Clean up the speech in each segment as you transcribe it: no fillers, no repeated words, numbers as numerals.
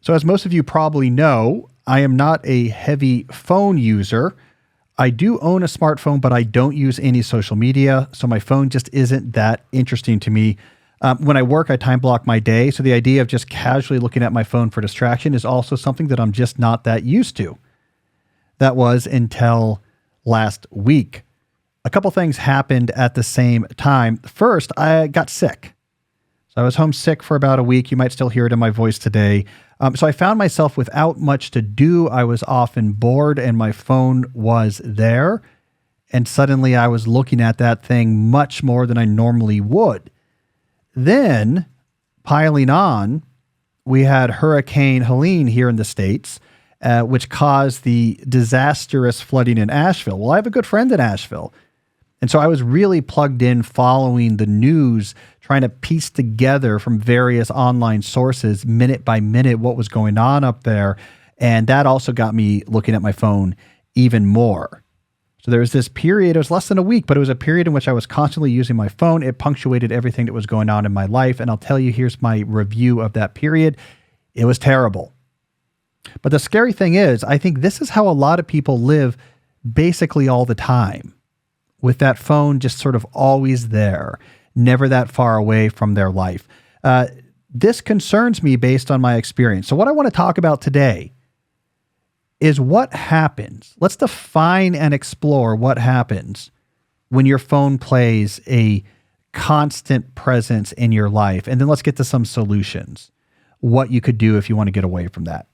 So as most of you probably know, I am not a heavy phone user. I do own a smartphone, but I don't use any social media. So my phone just isn't that interesting to me. When I work, I time block my day. So the idea of just casually looking at my phone for distraction is also something that I'm just not that used to. That was until last week. A couple things happened at the same time. First, I got sick. So I was homesick for about a week. You might still hear it in my voice today. So I found myself without much to do. I was often bored and my phone was there. And suddenly I was looking at that thing much more than I normally would. Then, piling on, we had Hurricane Helene here in the States, which caused the disastrous flooding in Asheville. Well, I have a good friend in Asheville. And so I was really plugged in following the news, trying to piece together from various online sources, minute by minute, what was going on up there. And that also got me looking at my phone even more. So there was this period, it was less than a week, but it was a period in which I was constantly using my phone. It punctuated everything that was going on in my life. And I'll tell you, here's my review of that period. It was terrible. But the scary thing is, I think this is how a lot of people live basically all the time, with that phone just sort of always there, never that far away from their life. This concerns me based on my experience. So what I want to talk about today is what happens. Let's define and explore what happens when your phone plays a constant presence in your life. And then let's get to some solutions, what you could do if you want to get away from that.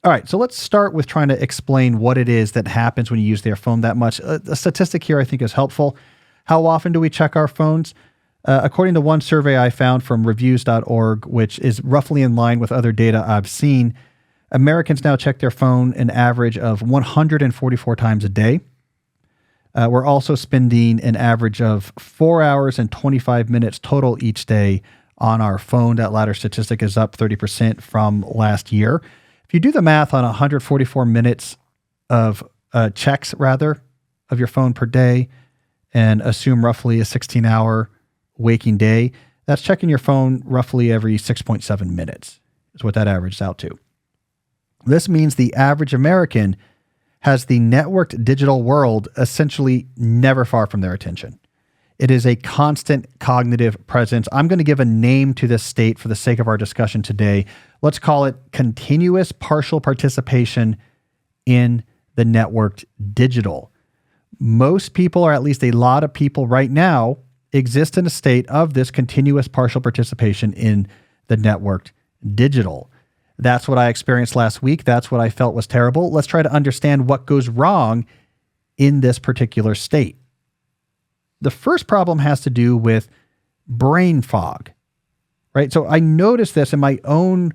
All right, so let's start with trying to explain what it is that happens when you use their phone that much. A statistic here I think is helpful. How often do we check our phones? According to one survey I found from reviews.org, which is roughly in line with other data I've seen, Americans now check their phone an average of 144 times a day. We're also spending an average of 4 hours and 25 minutes total each day on our phone. That latter statistic is up 30% from last year. If you do the math on 144 minutes of checks, of your phone per day, and assume roughly a 16-hour waking day, that's checking your phone roughly every 6.7 minutes is what that averages out to. This means the average American has the networked digital world essentially never far from their attention. It is a constant cognitive presence. I'm going to give a name to this state for the sake of our discussion today. Let's call it continuous partial participation in the networked digital. Most people, or at least a lot of people right now, exist in a state of this continuous partial participation in the networked digital. That's what I experienced last week. That's what I felt was terrible. Let's try to understand what goes wrong in this particular state. The first problem has to do with brain fog, right? So I noticed this in my own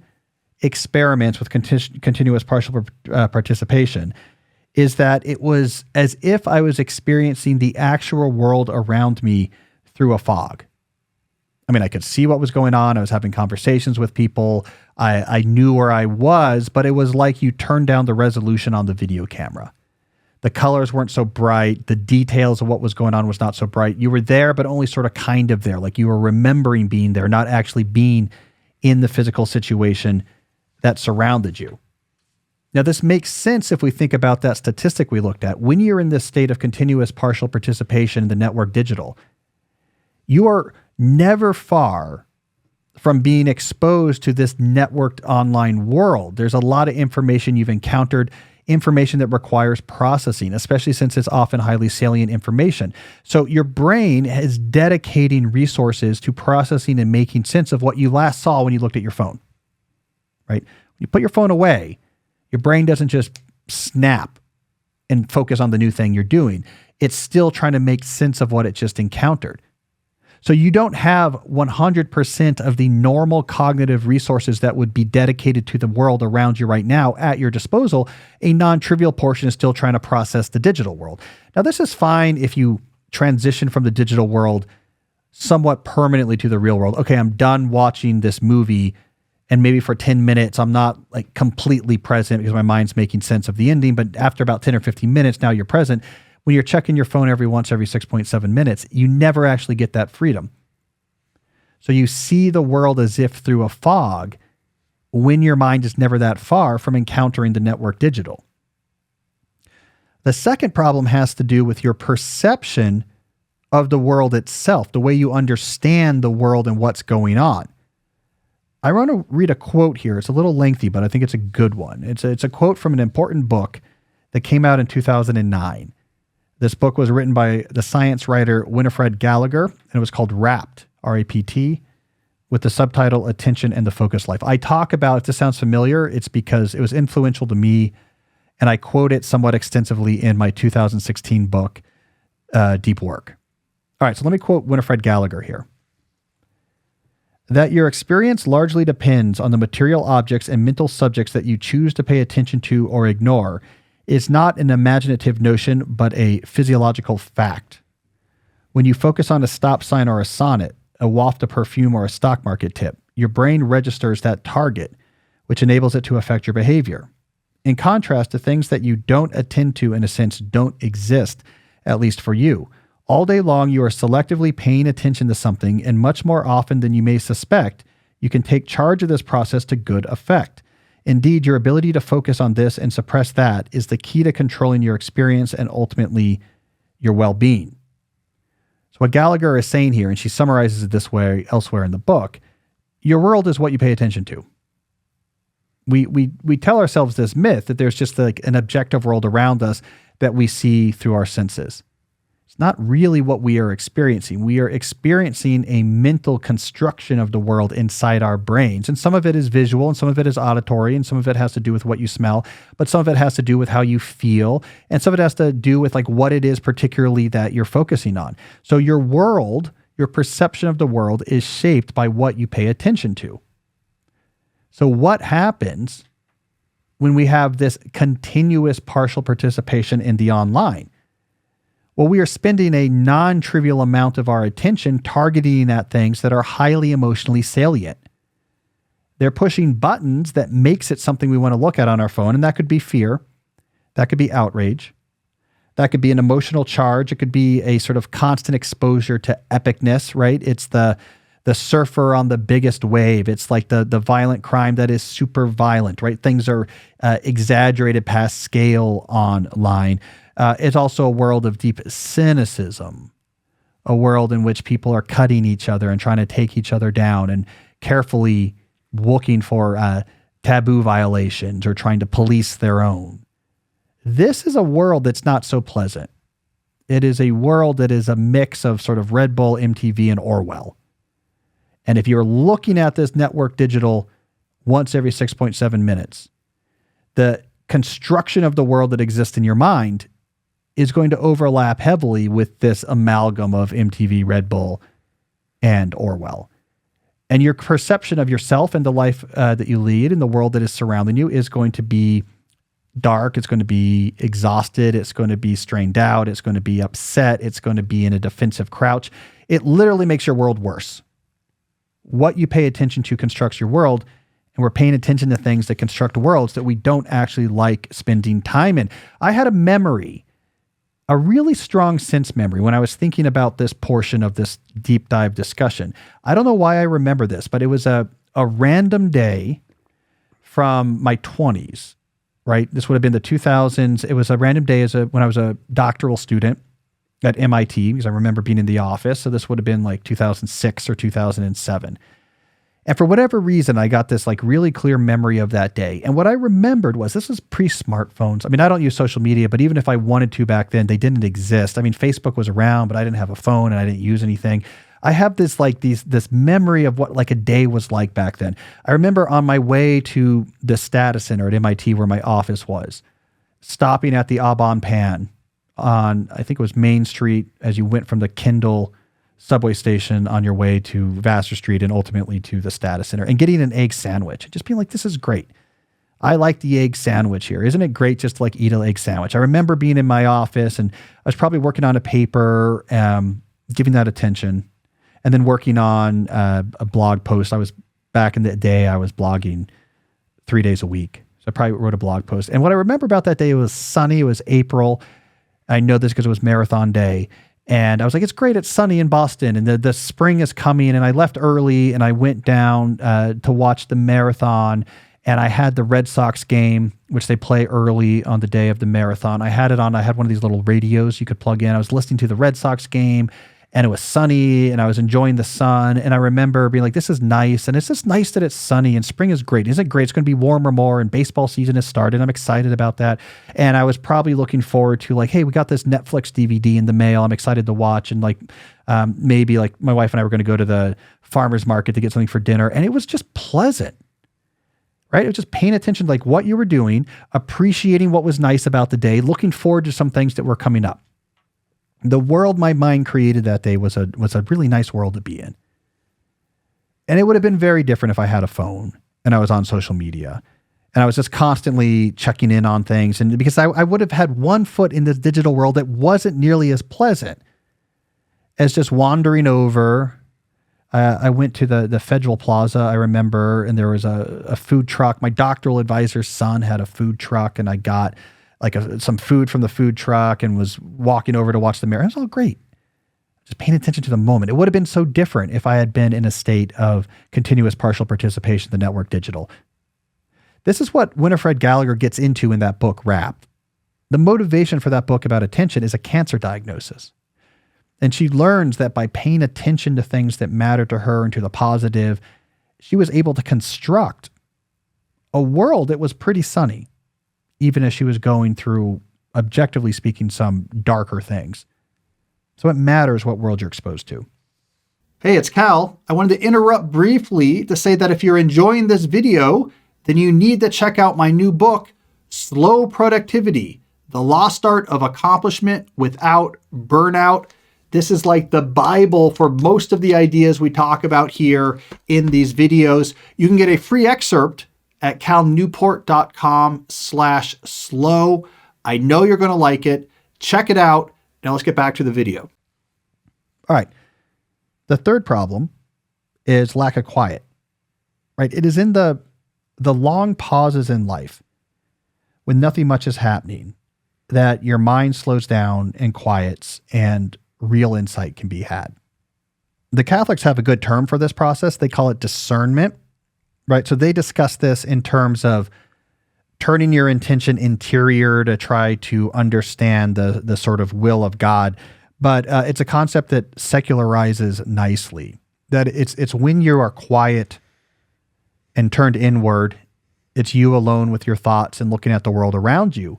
experiments with continuous partial participation, is that it was as if I was experiencing the actual world around me through a fog. I mean, I could see what was going on. I was having conversations with people. I knew where I was, but it was like you turned down the resolution on the video camera. The colors weren't so bright. The details of what was going on was not so bright. You were there, but only sort of kind of there. Like you were remembering being there, not actually being in the physical situation that surrounded you. Now, this makes sense if we think about that statistic we looked at. When you're in this state of continuous partial participation in the network digital, you are never far from being exposed to this networked online world. There's a lot of information you've encountered, information that requires processing, especially since it's often highly salient information. So your brain is dedicating resources to processing and making sense of what you last saw when you looked at your phone, right? When you put your phone away, your brain doesn't just snap and focus on the new thing you're doing. It's still trying to make sense of what it just encountered. So you don't have 100% of the normal cognitive resources that would be dedicated to the world around you right now at your disposal. A non-trivial portion is still trying to process the digital world. Now, this is fine if you transition from the digital world somewhat permanently to the real world. Okay, I'm done watching this movie, and maybe for 10 minutes, I'm not like completely present because my mind's making sense of the ending. But after about 10 or 15 minutes, now you're present. When you're checking your phone every 6.7 minutes, you never actually get that freedom. So you see the world as if through a fog, when your mind is never that far from encountering the network digital. The second problem has to do with your perception of the world itself, the way you understand the world and what's going on. I want to read a quote here. It's a little lengthy, but I think it's a good one. It's a quote from an important book that came out in 2009. This book was written by the science writer Winifred Gallagher, and it was called Wrapped, R-A-P-T, with the subtitle Attention and the Focused Life. I talk about, if this sounds familiar, it's because it was influential to me, and I quote it somewhat extensively in my 2016 book, Deep Work. All right, so let me quote Winifred Gallagher here. That your experience largely depends on the material objects and mental subjects that you choose to pay attention to or ignore is not an imaginative notion, but a physiological fact. When you focus on a stop sign or a sonnet, a waft of perfume or a stock market tip, your brain registers that target, which enables it to affect your behavior. In contrast to things that you don't attend to, in a sense, don't exist, at least for you. All day long, you are selectively paying attention to something, and much more often than you may suspect, you can take charge of this process to good effect. Indeed, your ability to focus on this and suppress that is the key to controlling your experience and ultimately your well-being. So what Gallagher is saying here, and she summarizes it this way elsewhere in the book, your world is what you pay attention to. We tell ourselves this myth that there's just like an objective world around us that we see through our senses. It's not really what we are experiencing. We are experiencing a mental construction of the world inside our brains. And some of it is visual, and some of it is auditory, and some of it has to do with what you smell, but some of it has to do with how you feel, and some of it has to do with like what it is particularly that you're focusing on. So your world, your perception of the world is shaped by what you pay attention to. So what happens when we have this continuous partial participation in the online? Well, we are spending a non-trivial amount of our attention targeting at things that are highly emotionally salient. They're pushing buttons that makes it something we want to look at on our phone, and that could be fear, that could be outrage, that could be an emotional charge, it could be a sort of constant exposure to epicness, right? It's the surfer on the biggest wave. It's like the violent crime that is super violent, right? Things are exaggerated past scale online. It's also a world of deep cynicism, a world in which people are cutting each other and trying to take each other down and carefully looking for taboo violations or trying to police their own. This is a world that's not so pleasant. It is a world that is a mix of sort of Red Bull, MTV, and Orwell. And if you're looking at this network digital once every 6.7 minutes, the construction of the world that exists in your mind is going to overlap heavily with this amalgam of MTV, Red Bull, and Orwell. And your perception of yourself and the life that you lead and the world that is surrounding you is going to be dark. It's going to be exhausted. It's going to be strained out. It's going to be upset. It's going to be in a defensive crouch. It literally makes your world worse. What you pay attention to constructs your world, and we're paying attention to things that construct worlds that we don't actually like spending time in. I had a memory, a really strong sense memory when I was thinking about this portion of this deep dive discussion. I don't know why I remember this, but it was a random day from my 20s, right? This would have been the 2000s. It was a random day when I was a doctoral student at MIT, because I remember being in the office. So this would have been like 2006 or 2007. And for whatever reason, I got this like really clear memory of that day. And what I remembered was, this was pre-smartphones. I mean, I don't use social media, but even if I wanted to back then, they didn't exist. I mean, Facebook was around, but I didn't have a phone and I didn't use anything. I have this like this memory of what like a day was like back then. I remember on my way to the Status Center at MIT where my office was, stopping at the Aban Pan on, I think it was Main Street, as you went from the Kendall subway station on your way to Vassar Street and ultimately to the Status Center, and getting an egg sandwich and just being like, this is great. I like the egg sandwich here. Isn't it great just to like eat an egg sandwich? I remember being in my office and I was probably working on a paper, giving that attention, and then working on a blog post. I was back in the day, I was blogging 3 days a week. So I probably wrote a blog post. And what I remember about that day, it was sunny. It was April. I know this because it was marathon day. And I was like, it's great. It's sunny in Boston and the spring is coming. And I left early and I went down to watch the marathon. And I had the Red Sox game, which they play early on the day of the marathon. I had it on. I had one of these little radios you could plug in. I was listening to the Red Sox game and it was sunny and I was enjoying the sun. And I remember being like, this is nice. And it's just nice that it's sunny and spring is great. Isn't it great? It's going to be warmer more and baseball season has started. I'm excited about that. And I was probably looking forward to like, hey, we got this Netflix DVD in the mail. I'm excited to watch. And like maybe like my wife and I were going to go to the farmer's market to get something for dinner. And it was just pleasant. Right? It was just paying attention to like what you were doing, appreciating what was nice about the day, looking forward to some things that were coming up. The world my mind created that day was a really nice world to be in. And it would have been very different if I had a phone and I was on social media and I was just constantly checking in on things. And because I would have had one foot in this digital world that wasn't nearly as pleasant as just wandering over. I went to the Federal Plaza, I remember, and there was a food truck. My doctoral advisor's son had a food truck, and I got like some food from the food truck and was walking over to watch the marathon. It was all great. Just paying attention to the moment. It would have been so different if I had been in a state of continuous partial participation in the network digital. This is what Winifred Gallagher gets into in that book, Wrapped. The motivation for that book about attention is a cancer diagnosis. And she learns that by paying attention to things that matter to her and to the positive, she was able to construct a world that was pretty sunny, even as she was going through, objectively speaking, some darker things. So it matters what world you're exposed to. Hey, it's Cal. I wanted to interrupt briefly to say that if you're enjoying this video, then you need to check out my new book, Slow Productivity, The Lost Art of Accomplishment Without Burnout. This is like the Bible for most of the ideas we talk about here in these videos. You can get a free excerpt at calnewport.com/slow. I know you're going to like it. Check it out. Now let's get back to the video. All right. The third problem is lack of quiet, right? It is in the long pauses in life when nothing much is happening that your mind slows down and quiets and real insight can be had. The Catholics have a good term for this process. They call it discernment, right? So they discuss this in terms of turning your intention interior to try to understand the sort of will of God. But it's a concept that secularizes nicely, that it's when you are quiet and turned inward, it's you alone with your thoughts and looking at the world around you,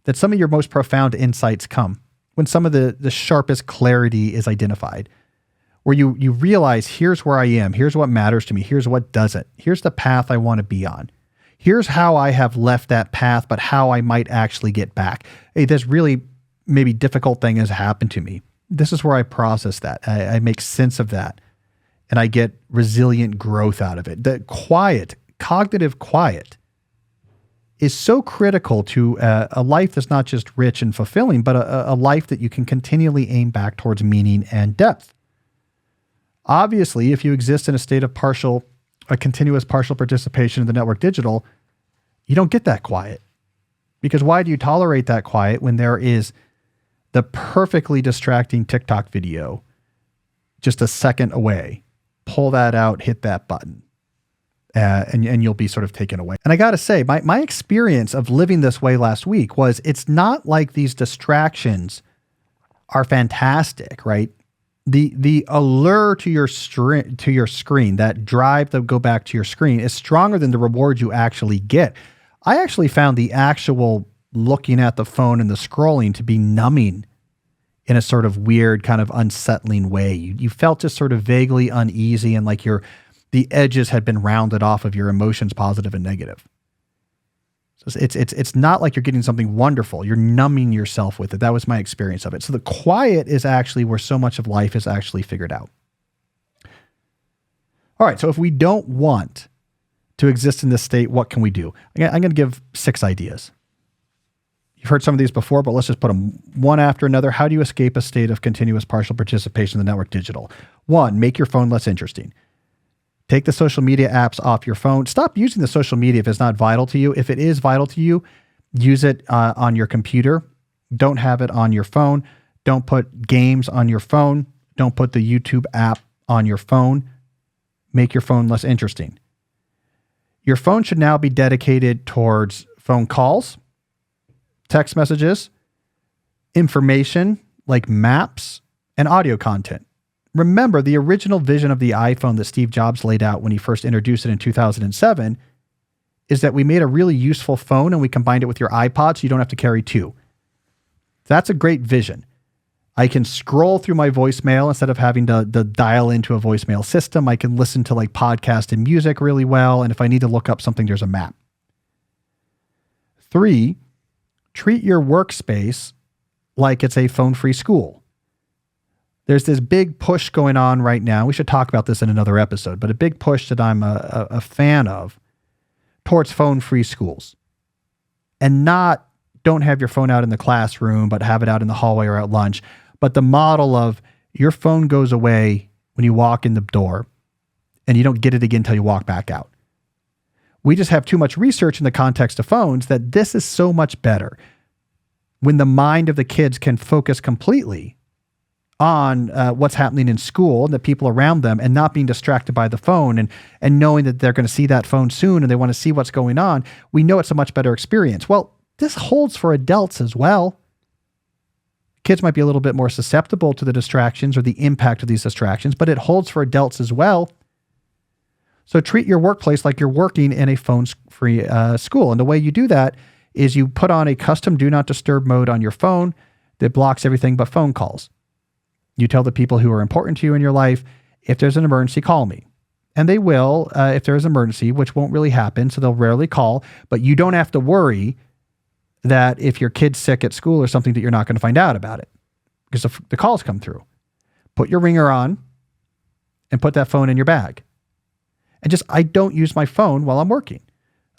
that some of your most profound insights come. When some of the sharpest clarity is identified, where you realize, here's where I am, here's what matters to me, here's what doesn't, here's the path I want to be on, here's how I have left that path, but how I might actually get back. Hey, this really maybe difficult thing has happened to me. This is where I process that. I make sense of that, and I get resilient growth out of it. The quiet, cognitive quiet, is so critical to a life that's not just rich and fulfilling, but a life that you can continually aim back towards meaning and depth. Obviously, if you exist in a state of continuous partial participation in the network digital, you don't get that quiet. Because why do you tolerate that quiet when there is the perfectly distracting TikTok video just a second away? Pull that out, hit that button. And you'll be sort of taken away. And I got to say, my experience of living this way last week was it's not like these distractions are fantastic, right? The allure to your screen, that drive to go back to your screen is stronger than the reward you actually get. I actually found the actual looking at the phone and the scrolling to be numbing in a sort of weird kind of unsettling way. You felt just sort of vaguely uneasy and like the edges had been rounded off of your emotions, positive and negative. So it's not like you're getting something wonderful. You're numbing yourself with it. That was my experience of it. So the quiet is actually where so much of life is actually figured out. All right. So if we don't want to exist in this state, what can we do? I'm going to give 6 ideas. You've heard some of these before, but let's just put them one after another. How do you escape a state of continuous partial participation in the network digital? 1, make your phone less interesting. Take the social media apps off your phone. Stop using the social media if it's not vital to you. If it is vital to you, use it on your computer. Don't have it on your phone. Don't put games on your phone. Don't put the YouTube app on your phone. Make your phone less interesting. Your phone should now be dedicated towards phone calls, text messages, information like maps, and audio content. Remember, the original vision of the iPhone that Steve Jobs laid out when he first introduced it in 2007 is that we made a really useful phone and we combined it with your iPod so you don't have to carry two. That's a great vision. I can scroll through my voicemail instead of having to dial into a voicemail system. I can listen to like podcast and music really well. And if I need to look up something, there's a map. 3, treat your workspace like it's a phone-free school. There's this big push going on right now. We should talk about this in another episode, but a big push that I'm a fan of towards phone-free schools. And not don't have your phone out in the classroom, but have it out in the hallway or at lunch. But the model of your phone goes away when you walk in the door and you don't get it again until you walk back out. We just have too much research in the context of phones that this is so much better when the mind of the kids can focus completely on what's happening in school and the people around them and not being distracted by the phone and knowing that they're going to see that phone soon and they want to see what's going on. We know it's a much better experience. Well, this holds for adults as well. Kids might be a little bit more susceptible to the distractions or the impact of these distractions, but it holds for adults as well. So treat your workplace like you're working in a phone-free school. And the way you do that is you put on a custom do not disturb mode on your phone that blocks everything but phone calls. You tell the people who are important to you in your life, if there's an emergency, call me. And they will if there's an emergency, which won't really happen, so they'll rarely call. But you don't have to worry that if your kid's sick at school or something that you're not going to find out about it because the calls come through. Put your ringer on and put that phone in your bag. And I don't use my phone while I'm working.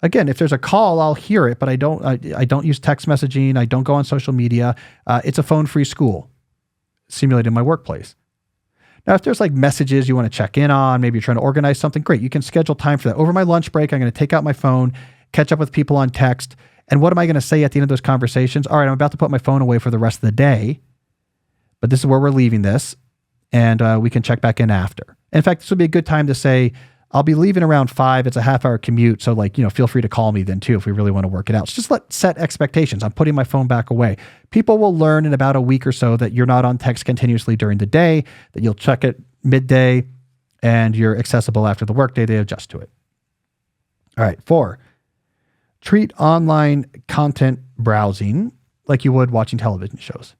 Again, if there's a call, I'll hear it, but I don't use text messaging. I don't go on social media. It's a phone-free school simulated in my workplace. Now, if there's like messages you want to check in on, maybe you're trying to organize something, great. You can schedule time for that. Over my lunch break, I'm going to take out my phone, catch up with people on text. And what am I going to say at the end of those conversations? All right, I'm about to put my phone away for the rest of the day, but this is where we're leaving this, and we can check back in after. In fact, this would be a good time to say, I'll be leaving around 5. It's a half-hour commute, so feel free to call me then too if we really want to work it out. So just set expectations. I'm putting my phone back away. People will learn in about a week or so that you're not on text continuously during the day, that you'll check it midday, and you're accessible after the workday. They adjust to it. All right, 4. Treat online content browsing like you would watching television shows.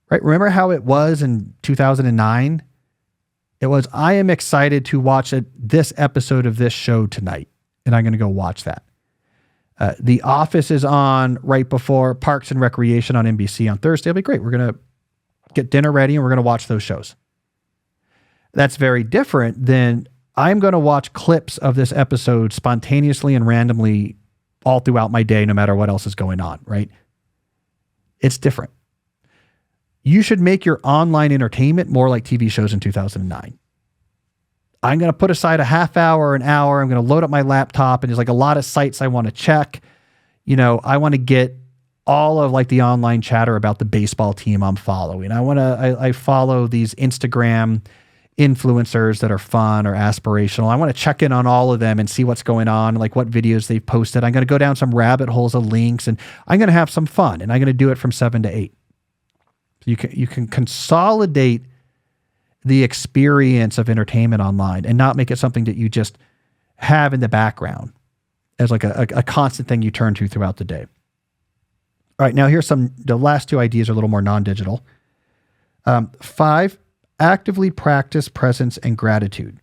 Right? Remember how it was in 2009? It was, I am excited to watch this episode of this show tonight, and I'm going to go watch that. The Office is on right before Parks and Recreation on NBC on Thursday. It'll be great. We're going to get dinner ready, and we're going to watch those shows. That's very different than I'm going to watch clips of this episode spontaneously and randomly all throughout my day, no matter what else is going on, right? It's different. You should make your online entertainment more like TV shows in 2009. I'm going to put aside a half hour, an hour. I'm going to load up my laptop, and there's like a lot of sites I want to check. I want to get all of like the online chatter about the baseball team I'm following. I follow these Instagram influencers that are fun or aspirational. I want to check in on all of them and see what's going on, like what videos they've posted. I'm going to go down some rabbit holes of links, and I'm going to have some fun, and I'm going to do it from 7 to 8. So you can consolidate the experience of entertainment online and not make it something that you just have in the background as like a constant thing you turn to throughout the day. All right, now here's the last 2 ideas are a little more non-digital. 5, actively practice presence and gratitude.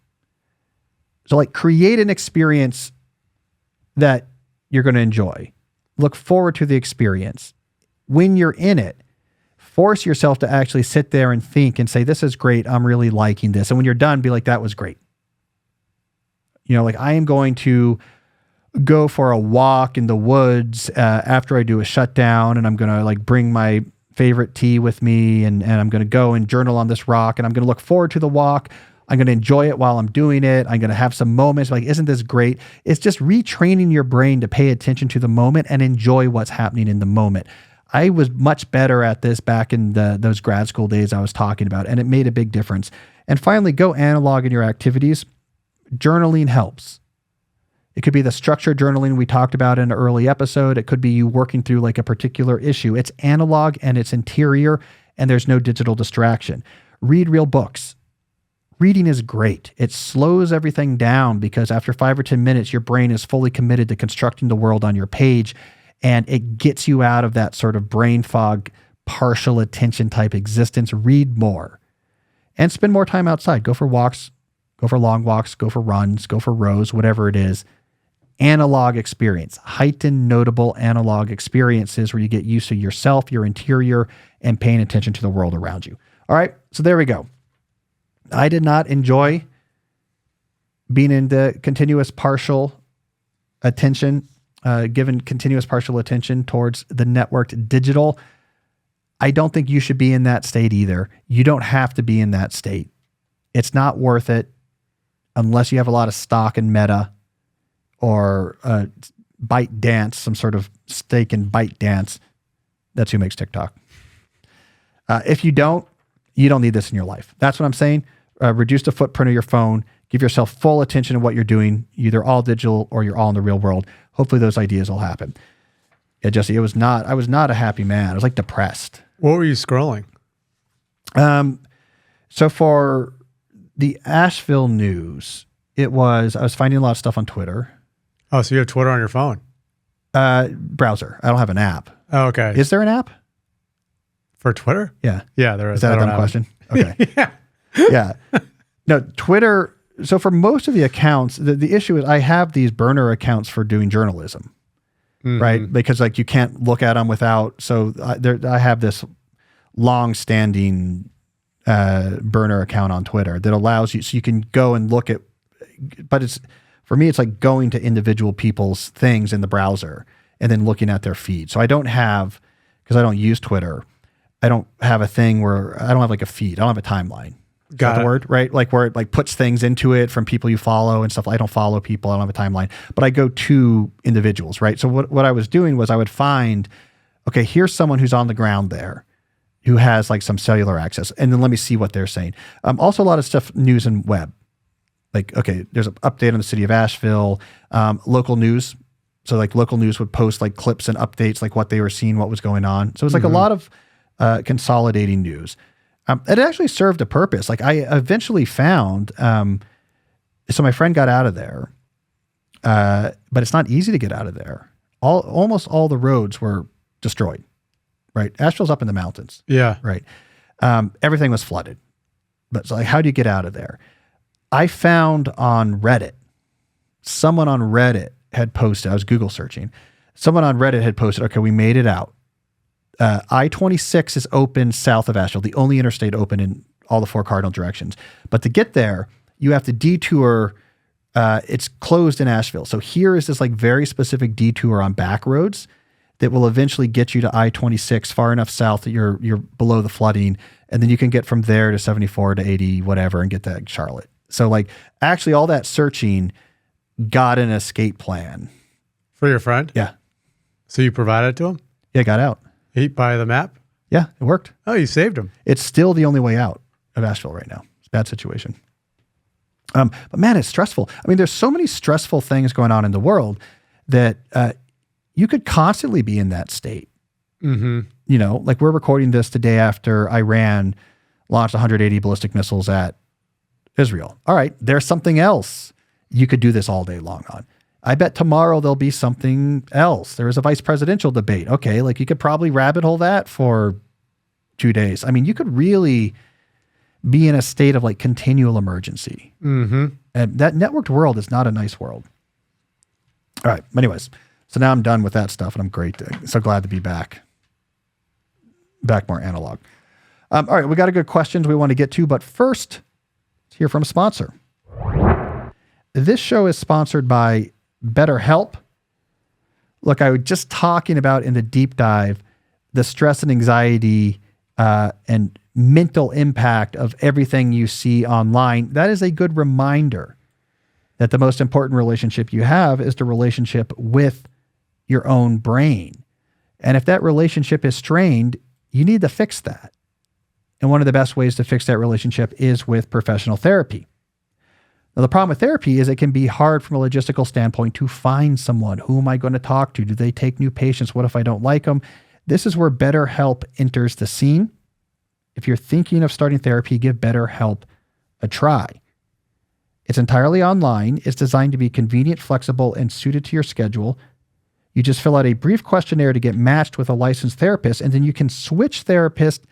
So like create an experience that you're going to enjoy. Look forward to the experience. When you're in it, force yourself to actually sit there and think and say, this is great. I'm really liking this. And when you're done, be like, that was great. I am going to go for a walk in the woods after I do a shutdown, and I'm going to bring my favorite tea with me, and I'm going to go and journal on this rock, and I'm going to look forward to the walk. I'm going to enjoy it while I'm doing it. I'm going to have some moments like, isn't this great? It's just retraining your brain to pay attention to the moment and enjoy what's happening in the moment. I was much better at this back in those grad school days I was talking about, and it made a big difference. And finally, go analog in your activities. Journaling helps. It could be the structured journaling we talked about in an early episode. It could be you working through like a particular issue. It's analog and it's interior, and there's no digital distraction. Read real books. Reading is great. It slows everything down because after 5 or 10 minutes, your brain is fully committed to constructing the world on your page, and it gets you out of that sort of brain fog, partial attention type existence. Read more and spend more time outside. Go for walks, go for long walks, go for runs, go for rows, whatever it is. Analog experience, heightened, notable analog experiences where you get used to yourself, your interior, and paying attention to the world around you. All right, so there we go. I did not enjoy being in the continuous partial attention, given continuous partial attention towards the networked digital. I don't think you should be in that state either. You don't have to be in that state. It's not worth it unless you have a lot of stock in Meta or ByteDance, some sort of stake in ByteDance. That's who makes TikTok. If you don't need this in your life. That's what I'm saying. Reduce the footprint of your phone. Give yourself full attention to what you're doing, either all digital or you're all in the real world. Hopefully those ideas will happen. Yeah, Jesse, I was not a happy man. I was like depressed. What were you scrolling? So for the Asheville news, I was finding a lot of stuff on Twitter. Oh, so you have Twitter on your phone? Browser. I don't have an app. Oh, okay. Is there an app? For Twitter? Yeah. Yeah, there is. Is that a dumb question? Okay. Yeah. Yeah. No, Twitter. So for most of the accounts, the issue is I have these burner accounts for doing journalism, right? Because like you can't look at them without. So I have this long-standing burner account on Twitter that allows you, so you can go and look at. But for me, it's like going to individual people's things in the browser and then looking at their feed. So I don't have, because I don't use Twitter, I don't have a thing where I don't have like a feed. I don't have a timeline. Got the word, right? Like where it like puts things into it from people you follow and stuff. I don't follow people. I don't have a timeline, but I go to individuals, right? So what I was doing was I would find, okay, here's someone who's on the ground there who has like some cellular access. And then let me see what they're saying. Also a lot of stuff, news and web. Like, okay, there's an update on the city of Asheville, local news. So like local news would post like clips and updates, like what they were seeing, what was going on. So it was like a lot of consolidating news. It actually served a purpose. Like I eventually found, so my friend got out of there, but it's not easy to get out of there. Almost all the roads were destroyed, right? Asheville's up in the mountains. Yeah. Right. Everything was flooded. But so like, how do you get out of there? I found on Reddit, someone on Reddit had posted, I was Google searching, someone on Reddit had posted, okay, we made it out. I-26 is open south of Asheville, the only interstate open in all the 4 cardinal directions. But to get there, you have to detour. It's closed in Asheville. So here is this like very specific detour on back roads that will eventually get you to I-26 far enough south that you're below the flooding. And then you can get from there to 74 to 80, whatever, and get to Charlotte. So like actually all that searching got an escape plan. For your friend? Yeah. So you provided it to him? Yeah, got out. By the map? Yeah, it worked. Oh, you saved him. It's still the only way out of Asheville right now. It's a bad situation. But man, it's stressful. I mean, there's so many stressful things going on in the world that you could constantly be in that state. Mm-hmm. You know, like we're recording this the day after Iran launched 180 ballistic missiles at Israel. All right, there's something else you could do this all day long on. I bet tomorrow there'll be something else. There is a vice presidential debate. Okay, like you could probably rabbit hole that for 2 days. I mean, you could really be in a state of like continual emergency. Mm-hmm. And that networked world is not a nice world. All right, anyways, so now I'm done with that stuff and I'm great. So glad to be back more analog. All right, we got a good questions we want to get to, but first, let's hear from a sponsor. This show is sponsored by BetterHelp. Look, I was just talking about in the deep dive, the stress and anxiety and mental impact of everything you see online. That is a good reminder that the most important relationship you have is the relationship with your own brain. And if that relationship is strained, you need to fix that. And one of the best ways to fix that relationship is with professional therapy. Now, the problem with therapy is it can be hard from a logistical standpoint to find someone. Who am I going to talk to? Do they take new patients? What if I don't like them? This is where BetterHelp enters the scene. If you're thinking of starting therapy, give BetterHelp a try. It's entirely online. It's designed to be convenient, flexible, and suited to your schedule. You just fill out a brief questionnaire to get matched with a licensed therapist, and then you can switch therapists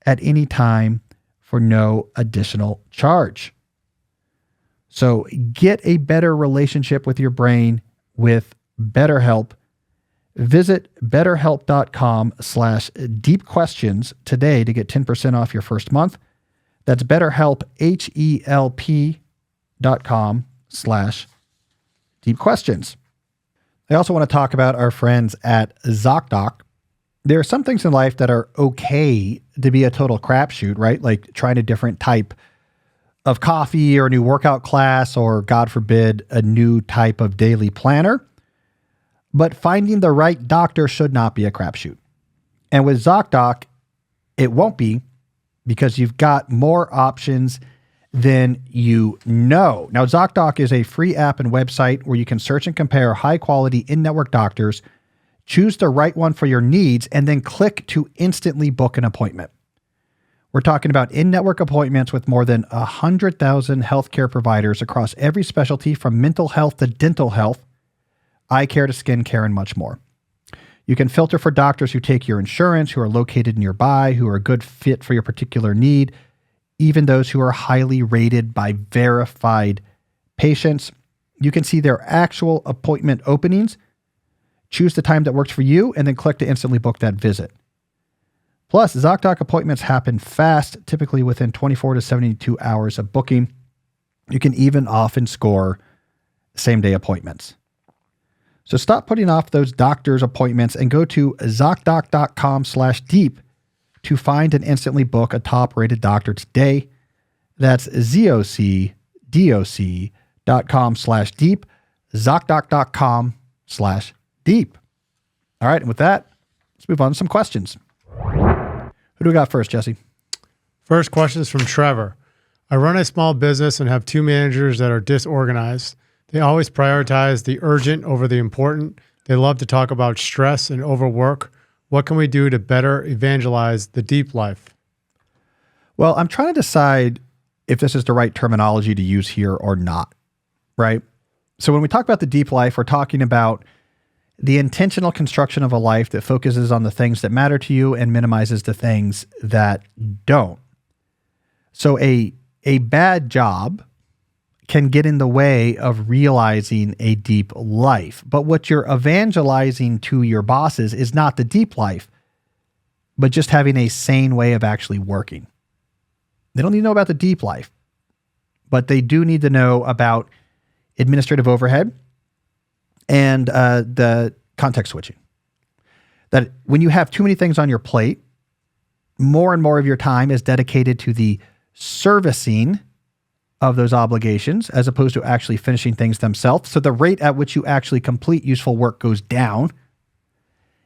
at any time for no additional charge. So get a better relationship with your brain with BetterHelp. Visit betterhelp.com/deepquestions today to get 10% off your first month. That's BetterHelp, HELP.com/deepquestions. I also want to talk about our friends at ZocDoc. There are some things in life that are okay to be a total crapshoot, right? Like trying a different type of coffee or a new workout class, or God forbid, a new type of daily planner. But finding the right doctor should not be a crapshoot. And with ZocDoc, it won't be, because you've got more options than you know. Now, ZocDoc is a free app and website where you can search and compare high-quality in-network doctors, choose the right one for your needs, and then click to instantly book an appointment. We're talking about in-network appointments with more than 100,000 healthcare providers across every specialty, from mental health to dental health, eye care to skin care, and much more. You can filter for doctors who take your insurance, who are located nearby, who are a good fit for your particular need, even those who are highly rated by verified patients. You can see their actual appointment openings, choose the time that works for you, and then click to instantly book that visit. Plus, ZocDoc appointments happen fast, typically within 24 to 72 hours of booking. You can even often score same-day appointments. So stop putting off those doctor's appointments and go to ZocDoc.com/deep to find and instantly book a top-rated doctor today. That's ZocDoc.com/deep, ZocDoc.com/deep. All right, and with that, let's move on to some questions. Who do we got first, Jesse? First question is from Trevor. I run a small business and have 2 managers that are disorganized. They always prioritize the urgent over the important. They love to talk about stress and overwork. What can we do to better evangelize the deep life? Well, I'm trying to decide if this is the right terminology to use here or not, right? So when we talk about the deep life, we're talking about the intentional construction of a life that focuses on the things that matter to you and minimizes the things that don't. So a bad job can get in the way of realizing a deep life. But what you're evangelizing to your bosses is not the deep life, but just having a sane way of actually working. They don't need to know about the deep life, but they do need to know about administrative overhead and the context switching. That when you have too many things on your plate, more and more of your time is dedicated to the servicing of those obligations as opposed to actually finishing things themselves. So the rate at which you actually complete useful work goes down.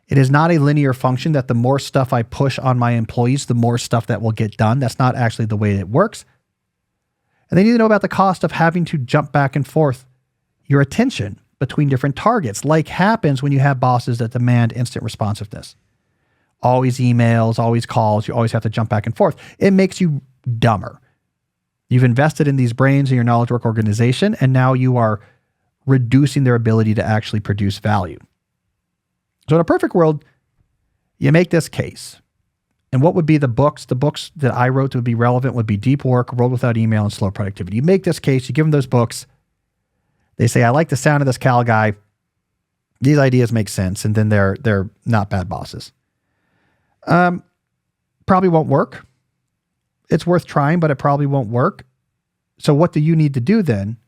It is not a linear function that the more stuff I push on my employees, the more stuff that will get done. That's not actually the way it works. And they need to know about the cost of having to jump back and forth your attention between different targets, like happens when you have bosses that demand instant responsiveness. Always emails, always calls, you always have to jump back and forth. It makes you dumber. You've invested in these brains in your knowledge work organization, and now you are reducing their ability to actually produce value. So in a perfect world, you make this case. And what would be the books? The books that I wrote that would be relevant would be Deep Work, World Without Email, and Slow Productivity. You make this case, you give them those books. They say, I like the sound of this Cal guy. These ideas make sense. And then they're not bad bosses. Probably won't work. It's worth trying, but it probably won't work. So what do you need to do then?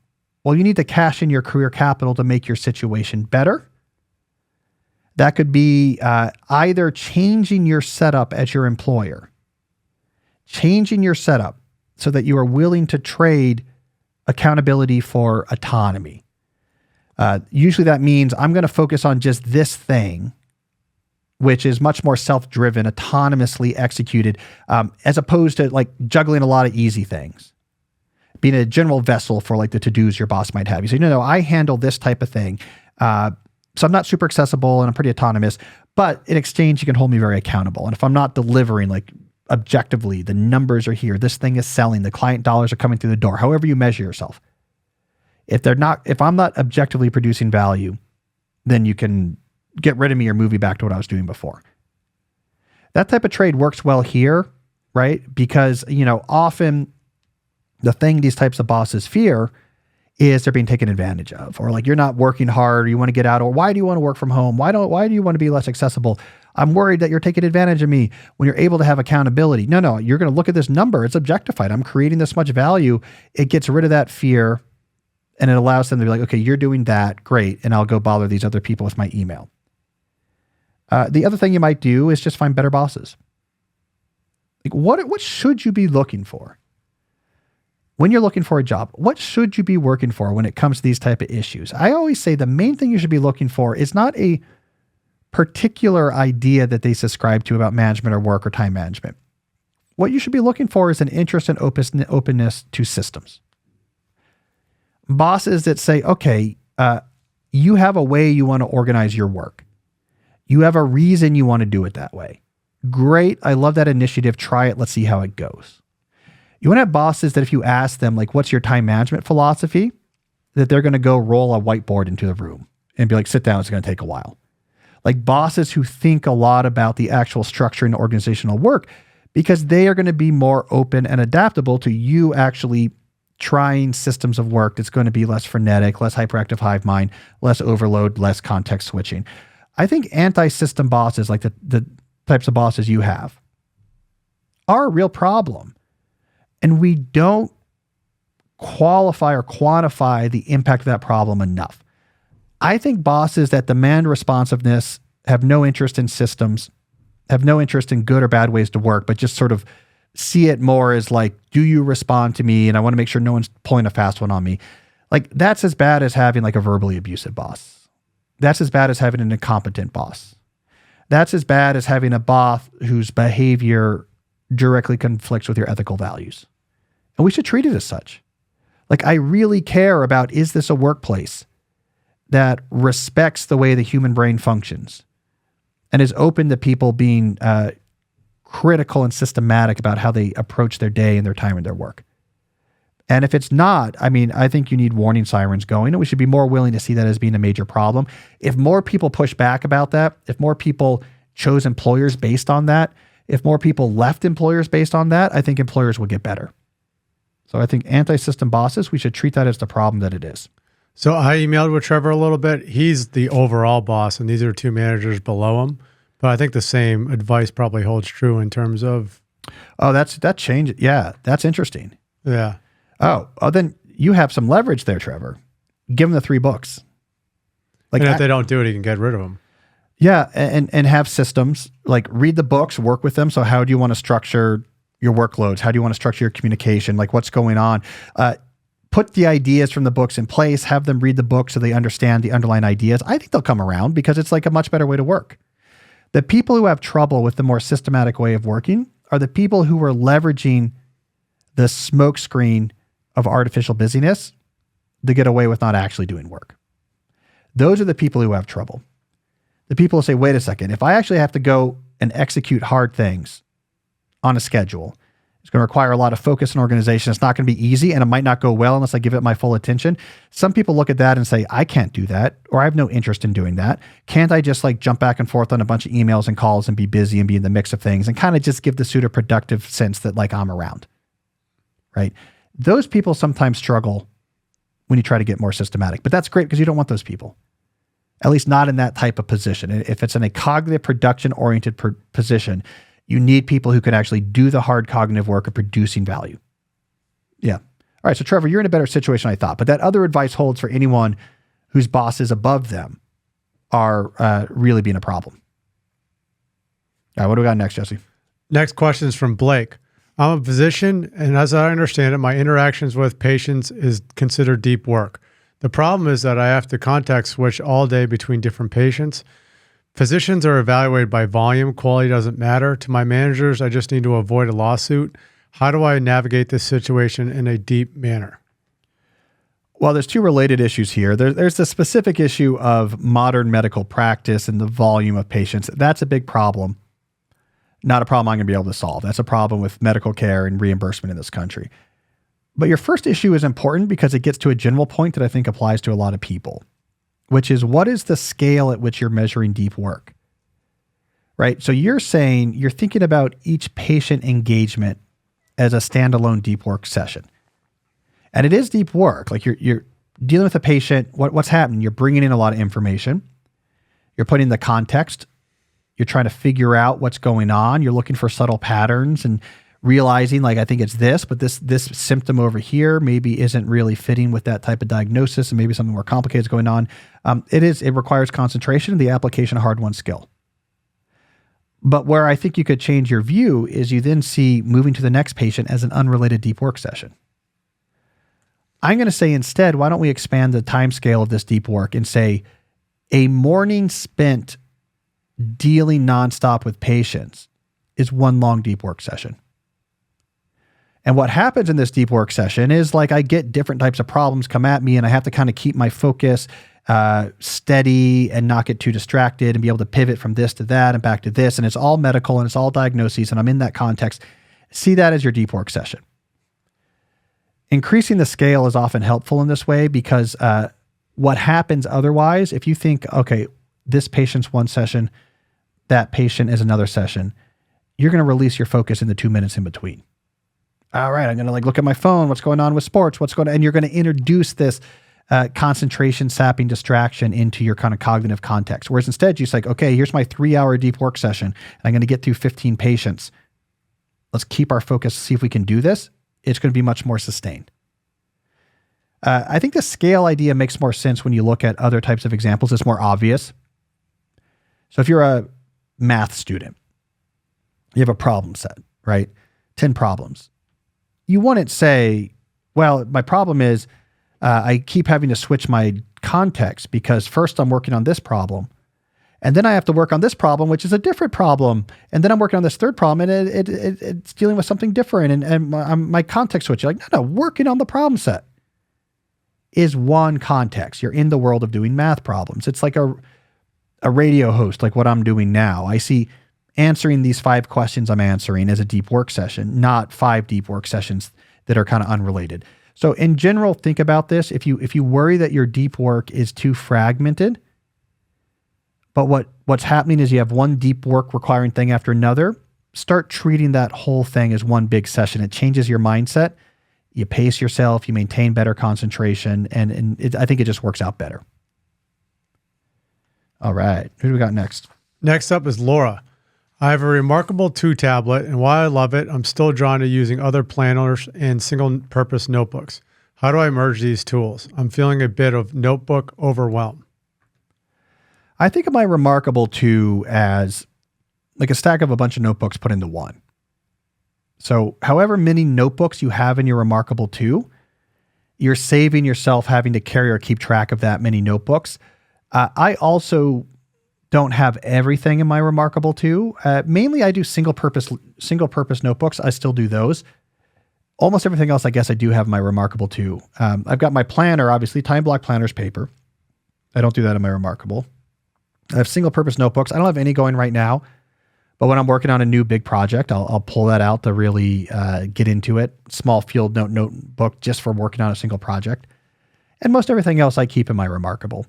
Well, you need to cash in your career capital to make your situation better. That could be either changing your setup as your employer, changing your setup so that you are willing to trade accountability for autonomy. Usually that means I'm going to focus on just this thing which is much more self-driven, autonomously executed, as opposed to like juggling a lot of easy things. Being a general vessel for like the to-dos your boss might have. You say, no, I handle this type of thing. So I'm not super accessible and I'm pretty autonomous, but in exchange, you can hold me very accountable. And if I'm not delivering like objectively, the numbers are here, this thing is selling, the client dollars are coming through the door, however you measure yourself. If I'm not objectively producing value, then you can get rid of me or move me back to what I was doing before. That type of trade works well here, right? Because, often the thing these types of bosses fear is they're being taken advantage of, or like you're not working hard, or you want to get out, or why do you want to work from home? Why do you want to be less accessible? I'm worried that you're taking advantage of me. When you're able to have accountability, no, you're going to look at this number. It's objectified. I'm creating this much value. It gets rid of that fear, and it allows them to be like, okay, you're doing that, great, and I'll go bother these other people with my email. The other thing you might do is just find better bosses. Like what should you be looking for? When you're looking for a job, what should you be working for when it comes to these type of issues? I always say the main thing you should be looking for is not a particular idea that they subscribe to about management or work or time management. What you should be looking for is an interest and openness to systems. Bosses that say, okay, you have a way you want to organize your work. You have a reason you want to do it that way. Great. I love that initiative. Try it. Let's see how it goes. You want to have bosses that if you ask them, like, what's your time management philosophy, that they're going to go roll a whiteboard into the room and be like, sit down, it's going to take a while. Like bosses who think a lot about the actual structure and organizational work, because they are going to be more open and adaptable to you actually trying systems of work that's going to be less frenetic, less hyperactive hive mind, less overload, less context switching. I think anti-system bosses, like the types of bosses you have, are a real problem. And we don't qualify or quantify the impact of that problem enough. I think bosses that demand responsiveness, have no interest in systems, have no interest in good or bad ways to work, but just sort of see it more as like, do you respond to me? And I want to make sure no one's pulling a fast one on me. Like that's as bad as having like a verbally abusive boss. That's as bad as having an incompetent boss. That's as bad as having a boss whose behavior directly conflicts with your ethical values. And we should treat it as such. Like I really care about, is this a workplace that respects the way the human brain functions and is open to people being critical and systematic about how they approach their day and their time and their work? And if it's not, I think you need warning sirens going, and we should be more willing to see that as being a major problem. If more people push back about that, if more people chose employers based on that, if more people left employers based on that, I think employers will get better. So I think anti-system bosses, we should treat that as the problem that it is. So I emailed with Trevor a little bit. He's the overall boss, and these are two managers below him. But I think the same advice probably holds true in terms of... Oh, that changed. Yeah, that's interesting. Yeah. Oh, then you have some leverage there, Trevor. Give them the 3 books. Like, and if they don't do it, he can get rid of them. Yeah, and have systems. Like read the books, work with them. So how do you want to structure your workloads? How do you want to structure your communication? Like what's going on? Put the ideas from the books in place. Have them read the book so they understand the underlying ideas. I think they'll come around because it's like a much better way to work. The people who have trouble with the more systematic way of working are the people who are leveraging the smokescreen of artificial busyness to get away with not actually doing work. Those are the people who have trouble. The people who say, wait a second, if I actually have to go and execute hard things on a schedule, it's going to require a lot of focus and organization. It's not going to be easy, and it might not go well unless I give it my full attention. Some people look at that and say, I can't do that, or I have no interest in doing that. Can't I just like jump back and forth on a bunch of emails and calls and be busy and be in the mix of things and kind of just give the pseudo-productive sense that like I'm around, right? Those people sometimes struggle when you try to get more systematic, but that's great because you don't want those people, at least not in that type of position. If it's in a cognitive production-oriented position, you need people who can actually do the hard cognitive work of producing value. Yeah. All right. So Trevor, you're in a better situation than I thought, but that other advice holds for anyone whose bosses above them are really being a problem. All right. What do we got next, Jesse? Next question is from Blake. I'm a physician, and as I understand it, my interactions with patients is considered deep work. The problem is that I have to context switch all day between different patients. Physicians are evaluated by volume. Quality doesn't matter. To my managers, I just need to avoid a lawsuit. How do I navigate this situation in a deep manner? Well, there's two related issues here. There's the specific issue of modern medical practice and the volume of patients. That's a big problem. Not a problem I'm going to be able to solve. That's a problem with medical care and reimbursement in this country. But your first issue is important because it gets to a general point that I think applies to a lot of people, which is what is the scale at which you're measuring deep work, right? So you're saying you're thinking about each patient engagement as a standalone deep work session. And it is deep work. Like you're dealing with a patient. What's happening? You're bringing in a lot of information. You're putting the context. You're trying to figure out what's going on. You're looking for subtle patterns and realizing, like, I think it's this, but this symptom over here maybe isn't really fitting with that type of diagnosis, and maybe something more complicated is going on. It requires concentration and the application of hard-won skill. But where I think you could change your view is you then see moving to the next patient as an unrelated deep work session. I'm going to say instead, why don't we expand the time scale of this deep work and say a morning spent dealing nonstop with patients is one long deep work session. And what happens in this deep work session is, like, I get different types of problems come at me and I have to kind of keep my focus steady and not get too distracted and be able to pivot from this to that and back to this. And it's all medical and it's all diagnoses and I'm in that context. See that as your deep work session. Increasing the scale is often helpful in this way because what happens otherwise, if you think, okay, this patient's one session, that patient is another session, you're going to release your focus in the 2 minutes in between. All right, I'm going to look at my phone, what's going on with sports, what's going on, and you're going to introduce this concentration sapping distraction into your kind of cognitive context. Whereas instead, you're just like, okay, here's my 3-hour deep work session, and I'm going to get through 15 patients. Let's keep our focus, see if we can do this. It's going to be much more sustained. I think the scale idea makes more sense when you look at other types of examples. It's more obvious. So if you're a math student, you have a problem set, right? 10 problems. You wouldn't say, well, my problem is I keep having to switch my context because first I'm working on this problem and then I have to work on this problem, which is a different problem. And then I'm working on this third problem and it's dealing with something different. And my context switch, you're like, no, working on the problem set is one context. You're in the world of doing math problems. It's like a radio host, like what I'm doing now. I see answering these 5 questions I'm answering as a deep work session, not 5 deep work sessions that are kind of unrelated. So in general, think about this. If you worry that your deep work is too fragmented, but what's happening is you have one deep work requiring thing after another, start treating that whole thing as one big session. It changes your mindset. You pace yourself, you maintain better concentration, and I think it just works out better. All right. Who do we got next? Next up is Laura. I have a remarkable 2 tablet, and while I love it, I'm still drawn to using other planners and single-purpose notebooks. How do I merge these tools? I'm feeling a bit of notebook overwhelm. I think of my Remarkable 2 as like a stack of a bunch of notebooks put into one. So however many notebooks you have in your Remarkable 2, you're saving yourself having to carry or keep track of that many notebooks. I also don't have everything in my Remarkable 2. Mainly I do single purpose notebooks. I still do those. Almost everything else, I guess I do have in my Remarkable 2. I've got my planner, obviously, time block planners paper. I don't do that in my Remarkable. I have single purpose notebooks. I don't have any going right now, but when I'm working on a new big project, I'll pull that out to really get into it. Small field notebook just for working on a single project. And most everything else I keep in my Remarkable.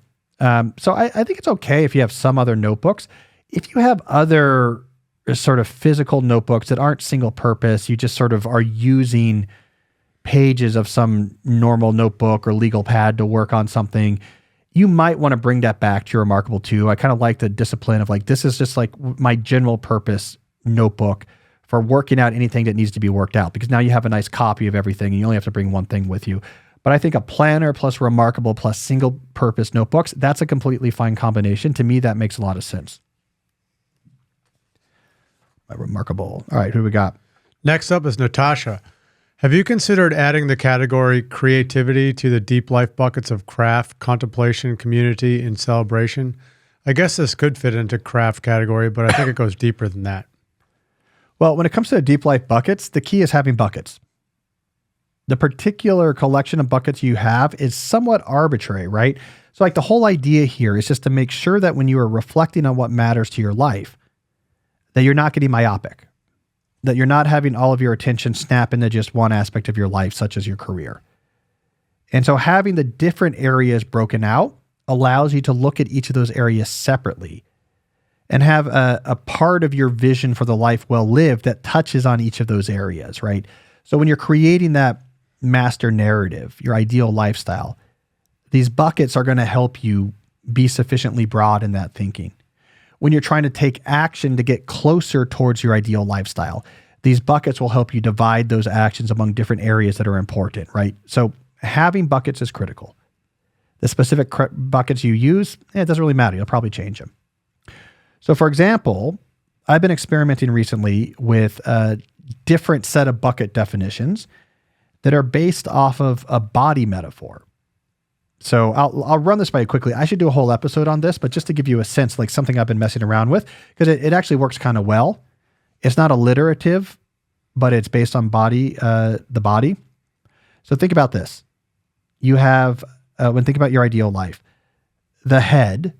So I think it's okay if you have some other notebooks. If you have other sort of physical notebooks that aren't single purpose, you just sort of are using pages of some normal notebook or legal pad to work on something, you might want to bring that back to your Remarkable 2. I kind of like the discipline of like, this is just like my general purpose notebook for working out anything that needs to be worked out, because now you have a nice copy of everything and you only have to bring one thing with you. But I think a planner plus Remarkable plus single purpose notebooks, that's a completely fine combination. To me, that makes a lot of sense. My Remarkable. All right, who we got? Next up is Natasha. Have you considered adding the category creativity to the deep life buckets of craft, contemplation, community, and celebration? I guess this could fit into craft category, but I think it goes deeper than that. Well, when it comes to deep life buckets, the key is having buckets. The particular collection of buckets you have is somewhat arbitrary, right? So like the whole idea here is just to make sure that when you are reflecting on what matters to your life, that you're not getting myopic, that you're not having all of your attention snap into just one aspect of your life, such as your career. And so having the different areas broken out allows you to look at each of those areas separately and have a part of your vision for the life well lived that touches on each of those areas, right? So when you're creating that master narrative, your ideal lifestyle, these buckets are going to help you be sufficiently broad in that thinking. When you're trying to take action to get closer towards your ideal lifestyle, these buckets will help you divide those actions among different areas that are important, right? So having buckets is critical. The specific buckets you use, it doesn't really matter. You'll probably change them. So for example, I've been experimenting recently with a different set of bucket definitions that are based off of a body metaphor. So I'll run this by you quickly. I should do a whole episode on this, but just to give you a sense, like something I've been messing around with, because it actually works kind of well. It's not alliterative, but it's based on the body. So think about this. You have, when think about your ideal life, the head.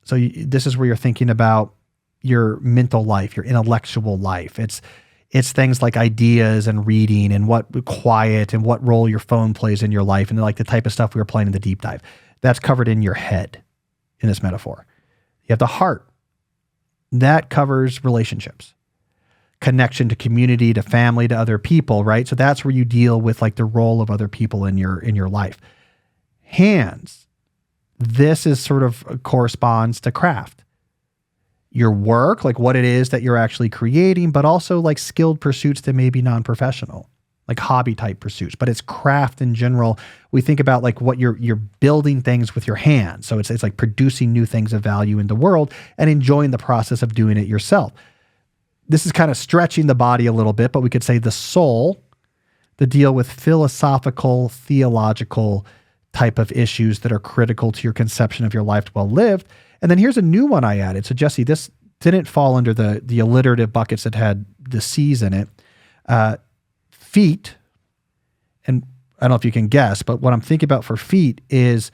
So this is where you're thinking about your mental life, your intellectual life. It's things like ideas and reading and what quiet and what role your phone plays in your life and like the type of stuff we were playing in the deep dive. That's covered in your head in this metaphor. You have the heart. That covers relationships, connection to community, to family, to other people, right? So that's where you deal with like the role of other people in your life. Hands. This is sort of corresponds to craft. Your work, like what it is that you're actually creating, but also like skilled pursuits that may be non-professional, like hobby type pursuits, but it's craft in general. We think about like what you're building things with your hands. So it's like producing new things of value in the world and enjoying the process of doing it yourself. This is kind of stretching the body a little bit, but we could say the soul, the deal with philosophical, theological type of issues that are critical to your conception of your life well lived. And then here's a new one I added. So Jesse, this didn't fall under the alliterative buckets that had the C's in it. Feet, and I don't know if you can guess, but what I'm thinking about for feet is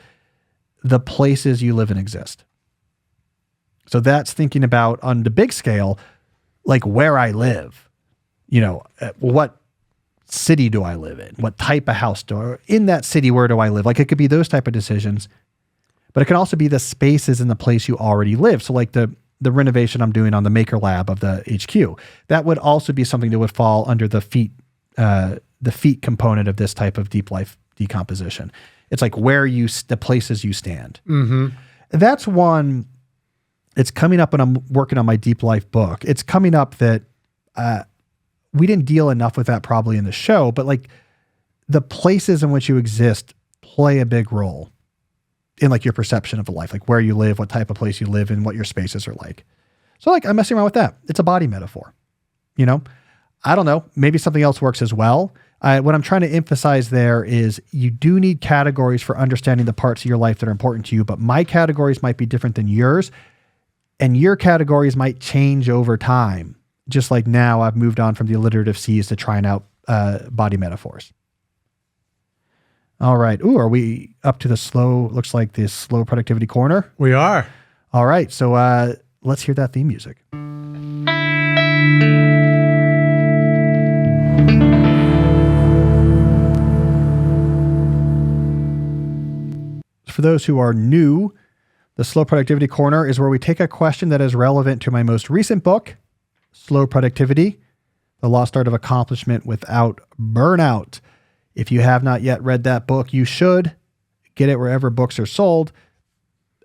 the places you live and exist. So that's thinking about on the big scale, like where I live, what city do I live in? What type of house in that city, where do I live? Like it could be those type of decisions, but it can also be the spaces in the place you already live. So like the renovation I'm doing on the Maker Lab of the HQ, that would also be something that would fall under the feet component of this type of deep life decomposition. It's like the places you stand. Mm-hmm. That's one. It's coming up when I'm working on my deep life book. It's coming up that we didn't deal enough with that probably in the show, but like the places in which you exist play a big role in like your perception of a life, like where you live, what type of place you live in, what your spaces are like. So like I'm messing around with that. It's a body metaphor, I don't know, maybe something else works as well. What I'm trying to emphasize there is you do need categories for understanding the parts of your life that are important to you, but my categories might be different than yours, and your categories might change over time. Just like now I've moved on from the alliterative C's to trying out body metaphors. All right. Ooh, are we up to looks like the slow productivity corner? We are. All right. So let's hear that theme music. For those who are new, the Slow Productivity Corner is where we take a question that is relevant to my most recent book, Slow Productivity, The Lost Art of Accomplishment Without Burnout. If you have not yet read that book, you should get it wherever books are sold.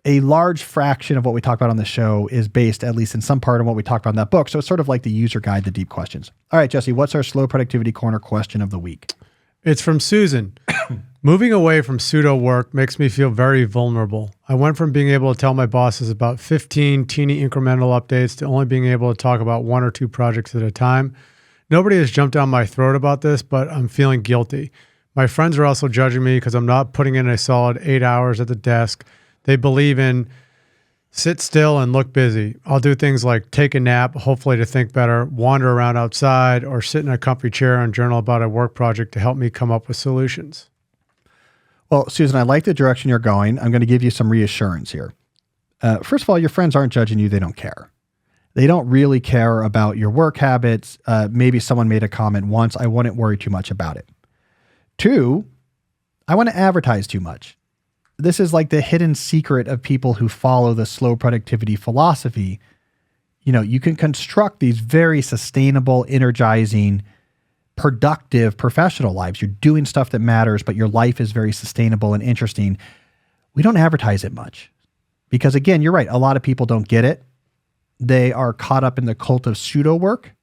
A large fraction of what we talk about on the show is based, at least in some part, on what we talked about in that book. So it's sort of like the user guide to deep questions. All right, Jesse, what's our Slow Productivity Corner question of the week? It's from Susan. Moving away from pseudo work makes me feel very vulnerable. I went from being able to tell my bosses about 15 teeny incremental updates to only being able to talk about 1 or 2 projects at a time. Nobody has jumped down my throat about this, but I'm feeling guilty. My friends are also judging me because I'm not putting in a solid 8 hours at the desk. They believe in Sit still and look busy. I'll do things like take a nap, hopefully to think better, wander around outside, or sit in a comfy chair and journal about a work project to help me come up with solutions. Well, Susan, I like the direction you're going. I'm going to give you some reassurance here. First of all, your friends aren't judging you. They don't care. They don't really care about your work habits. Maybe someone made a comment once. I wouldn't worry too much about it. 2, I want to advertise too much. This is like the hidden secret of people who follow the slow productivity philosophy. You know, you can construct these very sustainable, energizing, productive professional lives. You're doing stuff that matters, but your life is very sustainable and interesting. We don't advertise it much because, again, you're right. A lot of people don't get it. They are caught up in the cult of pseudo work,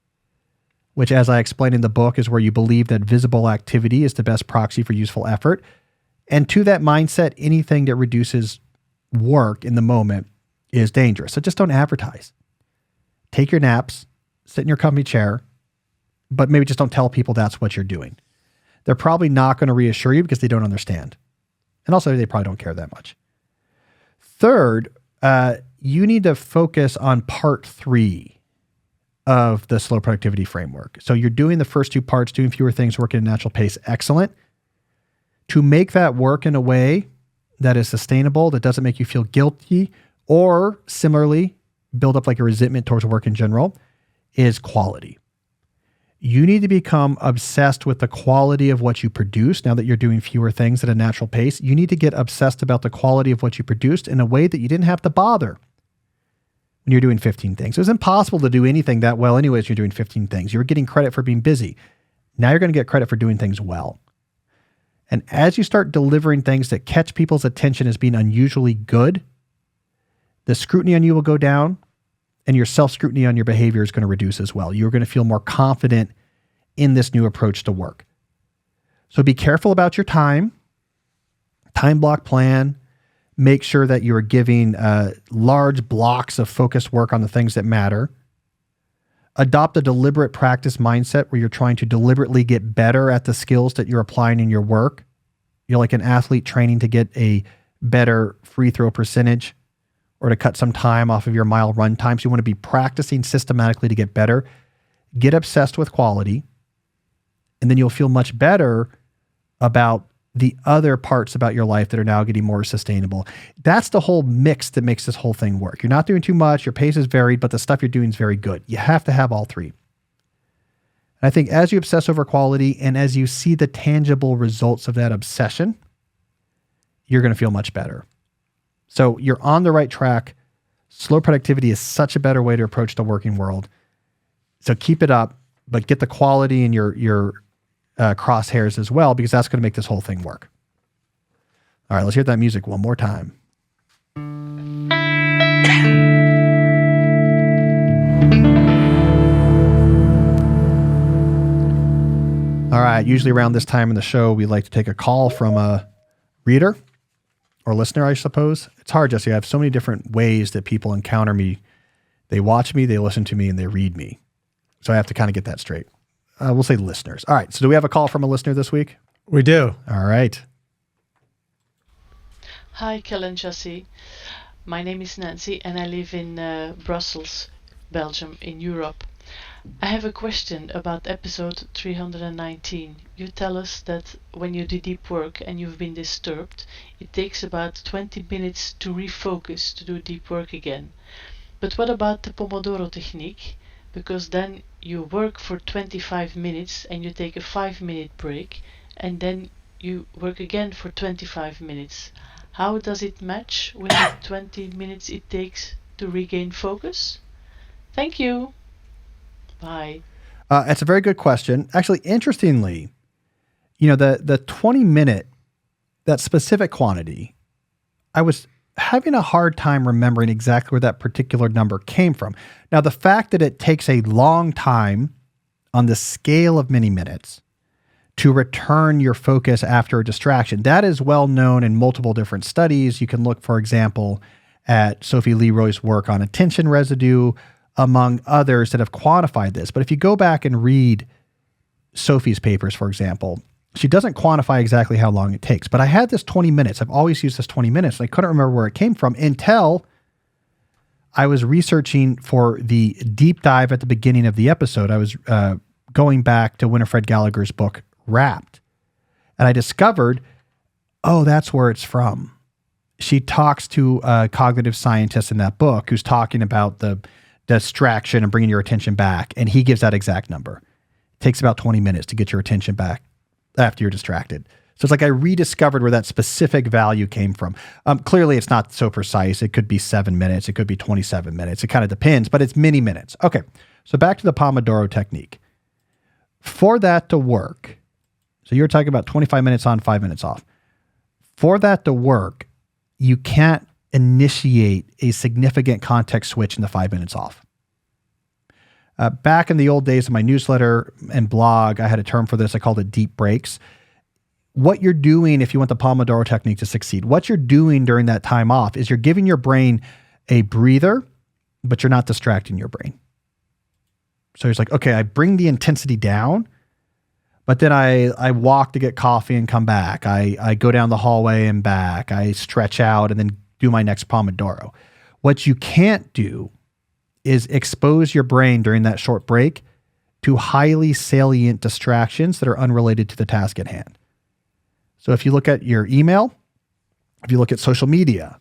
which, as I explained in the book, is where you believe that visible activity is the best proxy for useful effort. And to that mindset, anything that reduces work in the moment is dangerous. So just don't advertise. Take your naps, sit in your comfy chair, but maybe just don't tell people that's what you're doing. They're probably not going to reassure you because they don't understand. And also, they probably don't care that much. Third, you need to focus on part 3 of the slow productivity framework. So you're doing the first 2 parts, doing fewer things, working at a natural pace. Excellent. To make that work in a way that is sustainable, that doesn't make you feel guilty, or similarly build up like a resentment towards work in general, is quality. You need to become obsessed with the quality of what you produce now that you're doing fewer things at a natural pace. You need to get obsessed about the quality of what you produced in a way that you didn't have to bother when you're doing 15 things. It was impossible to do anything that well anyways. You're doing 15 things. You were getting credit for being busy. Now you're going to get credit for doing things well. And as you start delivering things that catch people's attention as being unusually good, the scrutiny on you will go down and your self-scrutiny on your behavior is going to reduce as well. You're going to feel more confident in this new approach to work. So be careful about your time block plan, make sure that you're giving large blocks of focused work on the things that matter. Adopt a deliberate practice mindset where you're trying to deliberately get better at the skills that you're applying in your work. You're like an athlete training to get a better free throw percentage or to cut some time off of your mile run time. So you want to be practicing systematically to get better. Get obsessed with quality, and then you'll feel much better about the other parts about your life that are now getting more sustainable. That's the whole mix that makes this whole thing work. You're not doing too much. Your pace is varied, but the stuff you're doing is very good. You have to have all 3. And I think as you obsess over quality and as you see the tangible results of that obsession, you're going to feel much better. So you're on the right track. Slow productivity is such a better way to approach the working world. So keep it up, but get the quality in your crosshairs as well, because that's going to make this whole thing work. All right, let's hear that music one more time. All right, usually around this time in the show, we like to take a call from a reader or listener, I suppose. It's hard, Jesse. I have so many different ways that people encounter me. They watch me, they listen to me, and they read me. So I have to kind of get that straight. We'll say listeners. All right. So do we have a call from a listener this week? We do. All right. Hi, Kel and Jesse. My name is Nancy and I live in Brussels, Belgium, in Europe. I have a question about episode 319. You tell us that when you do deep work and you've been disturbed, it takes about 20 minutes to refocus to do deep work again. But what about the Pomodoro Technique? Because then you work for 25 minutes and you take a 5-minute break and then you work again for 25 minutes. How does it match with the 20 minutes it takes to regain focus? Thank you. Bye. It's a very good question. Actually, interestingly, you know, the 20-minute, that specific quantity, I was having a hard time remembering exactly where that particular number came from. Now, the fact that it takes a long time on the scale of many minutes to return your focus after a distraction, that is well known in multiple different studies. You can look, for example, at Sophie Leroy's work on attention residue, among others that have quantified this. But if you go back and read Sophie's papers, for example, she doesn't quantify exactly how long it takes. But I had this 20 minutes. I've always used this 20 minutes. And I couldn't remember where it came from until I was researching for the deep dive at the beginning of the episode. I was going back to Winifred Gallagher's book, Wrapped. And I discovered, oh, that's where it's from. She talks to a cognitive scientist in that book who's talking about the distraction and bringing your attention back. And he gives that exact number. It takes about 20 minutes to get your attention back after you're distracted. So it's like I rediscovered where that specific value came from. Clearly, it's not so precise. It could be 7 minutes. It could be 27 minutes. It kind of depends, but it's many minutes. Okay, so back to the Pomodoro Technique. For that to work, so you're talking about 25 minutes on, 5 minutes off. For that to work, you can't initiate a significant context switch in the 5 minutes off. Back in the old days of my newsletter and blog, I had a term for this. I called it deep breaks. What you're doing if you want the Pomodoro Technique to succeed, what you're doing during that time off is you're giving your brain a breather, but you're not distracting your brain. So it's like, okay, I bring the intensity down, but then I walk to get coffee and come back. I go down the hallway and back. I stretch out and then do my next Pomodoro. What you can't do is expose your brain during that short break to highly salient distractions that are unrelated to the task at hand. So if you look at your email, if you look at social media,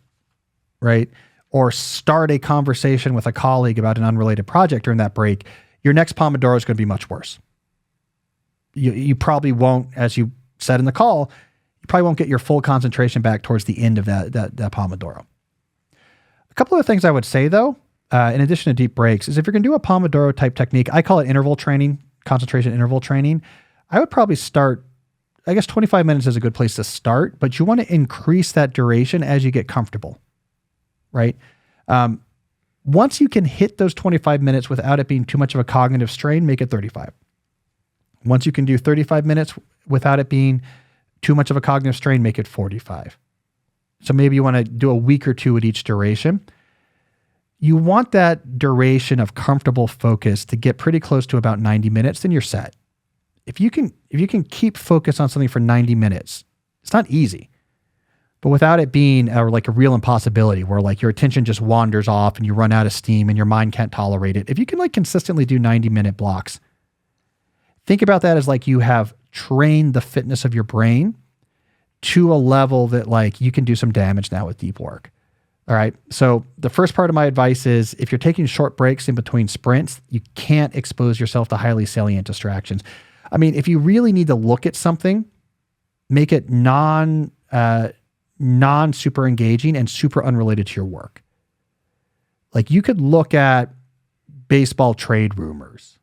right, or start a conversation with a colleague about an unrelated project during that break, your next Pomodoro is going to be much worse. You probably won't, as you said in the call, you probably won't get your full concentration back towards the end of that Pomodoro. A couple of things I would say, though, in addition to deep breaks, is if you're going to do a Pomodoro type technique, I call it interval training, concentration interval training. I would probably start, I guess 25 minutes is a good place to start, but you want to increase that duration as you get comfortable, right? Once you can hit those 25 minutes without it being too much of a cognitive strain, make it 35. Once you can do 35 minutes without it being too much of a cognitive strain, make it 45. So maybe you want to do a week or two at each duration. You want that duration of comfortable focus to get pretty close to about 90 minutes, then you're set. If you can keep focus on something for 90 minutes, it's not easy, but without it being like a real impossibility where like your attention just wanders off and you run out of steam and your mind can't tolerate it. If you can like consistently do 90-minute blocks, think about that as like you have trained the fitness of your brain to a level that like you can do some damage now with deep work. All right. So the first part of my advice is if you're taking short breaks in between sprints, you can't expose yourself to highly salient distractions. I mean, if you really need to look at something, make it non-super engaging and super unrelated to your work. Like you could look at baseball trade rumors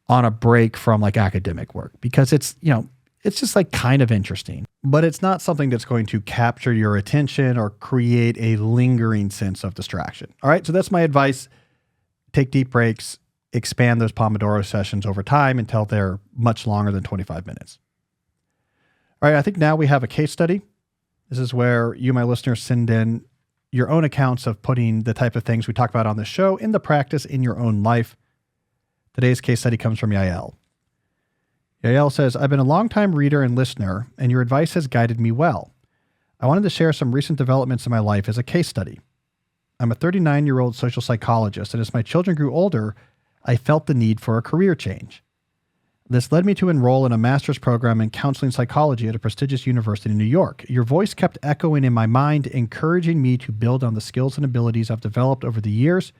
on a break from like academic work because it's just like kind of interesting, but it's not something that's going to capture your attention or create a lingering sense of distraction. All right. So that's my advice. Take deep breaks. Expand those Pomodoro sessions over time until they're much longer than 25 minutes. All right, I think now we have a case study. This is where you, my listeners, send in your own accounts of putting the type of things we talk about on this show into practice in your own life. Today's case study comes from Yael. Yael says, I've been a longtime reader and listener, and your advice has guided me well. I wanted to share some recent developments in my life as a case study. I'm a 39-year-old social psychologist, and as my children grew older, I felt the need for a career change. This led me to enroll in a master's program in counseling psychology at a prestigious university in New York. Your voice kept echoing in my mind, encouraging me to build on the skills and abilities I've developed over the years,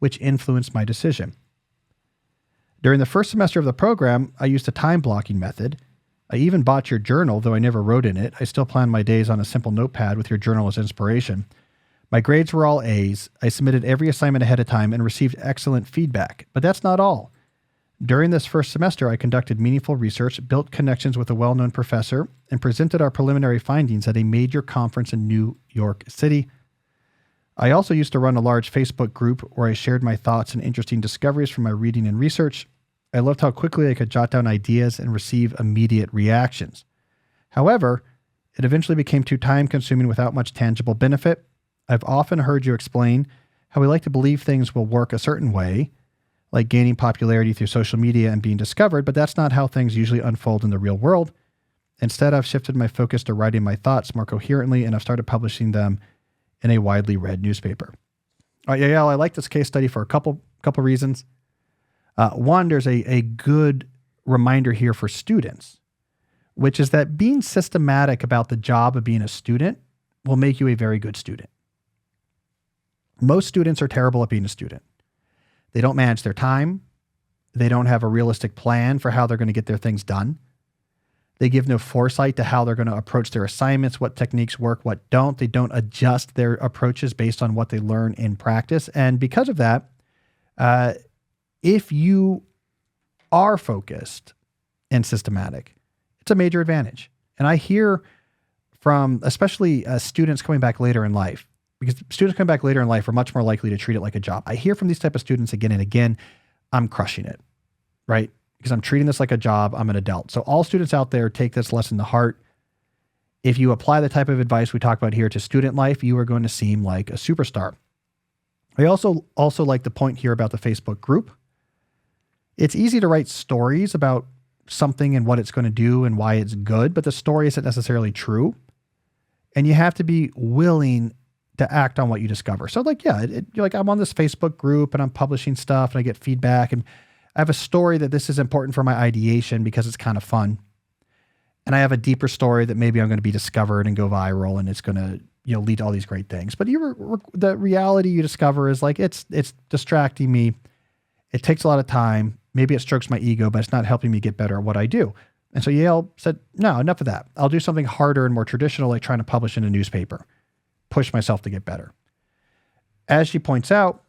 which influenced my decision. During the first semester of the program, I used a time blocking method. I even bought your journal, though I never wrote in it. I still plan my days on a simple notepad with your journal as inspiration. My grades were all A's. I submitted every assignment ahead of time and received excellent feedback. But that's not all. During this first semester, I conducted meaningful research, built connections with a well-known professor, and presented our preliminary findings at a major conference in New York City. I also used to run a large Facebook group where I shared my thoughts and interesting discoveries from my reading and research. I loved how quickly I could jot down ideas and receive immediate reactions. However, it eventually became too time-consuming without much tangible benefit. I've often heard you explain how we like to believe things will work a certain way, like gaining popularity through social media and being discovered, but that's not how things usually unfold in the real world. Instead, I've shifted my focus to writing my thoughts more coherently, and I've started publishing them in a widely read newspaper. Yeah, I like this case study for a couple reasons. One, there's a good reminder here for students, which is that being systematic about the job of being a student will make you a very good student. Most students are terrible at being a student. They don't manage their time. They don't have a realistic plan for how they're going to get their things done. They give no foresight to how they're going to approach their assignments, what techniques work, what don't. They don't adjust their approaches based on what they learn in practice. And because of that, if you are focused and systematic, it's a major advantage. And I hear from especially students coming back later in life, because students coming back later in life are much more likely to treat it like a job. I hear from these type of students again and again, I'm crushing it, right? Because I'm treating this like a job. I'm an adult. So all students out there, take this lesson to heart. If you apply the type of advice we talk about here to student life, you are going to seem like a superstar. I also like the point here about the Facebook group. It's easy to write stories about something and what it's going to do and why it's good, but the story isn't necessarily true. And you have to be willing to act on what you discover. So you're like, I'm on this Facebook group and I'm publishing stuff and I get feedback and I have a story that this is important for my ideation because it's kind of fun. And I have a deeper story that maybe I'm going to be discovered and go viral and it's going to, lead to all these great things. But the reality you discover is like, it's distracting me. It takes a lot of time. Maybe it strokes my ego, but it's not helping me get better at what I do. And so Yale said, no, enough of that. I'll do something harder and more traditional, like trying to publish in a newspaper, push myself to get better. As she points out,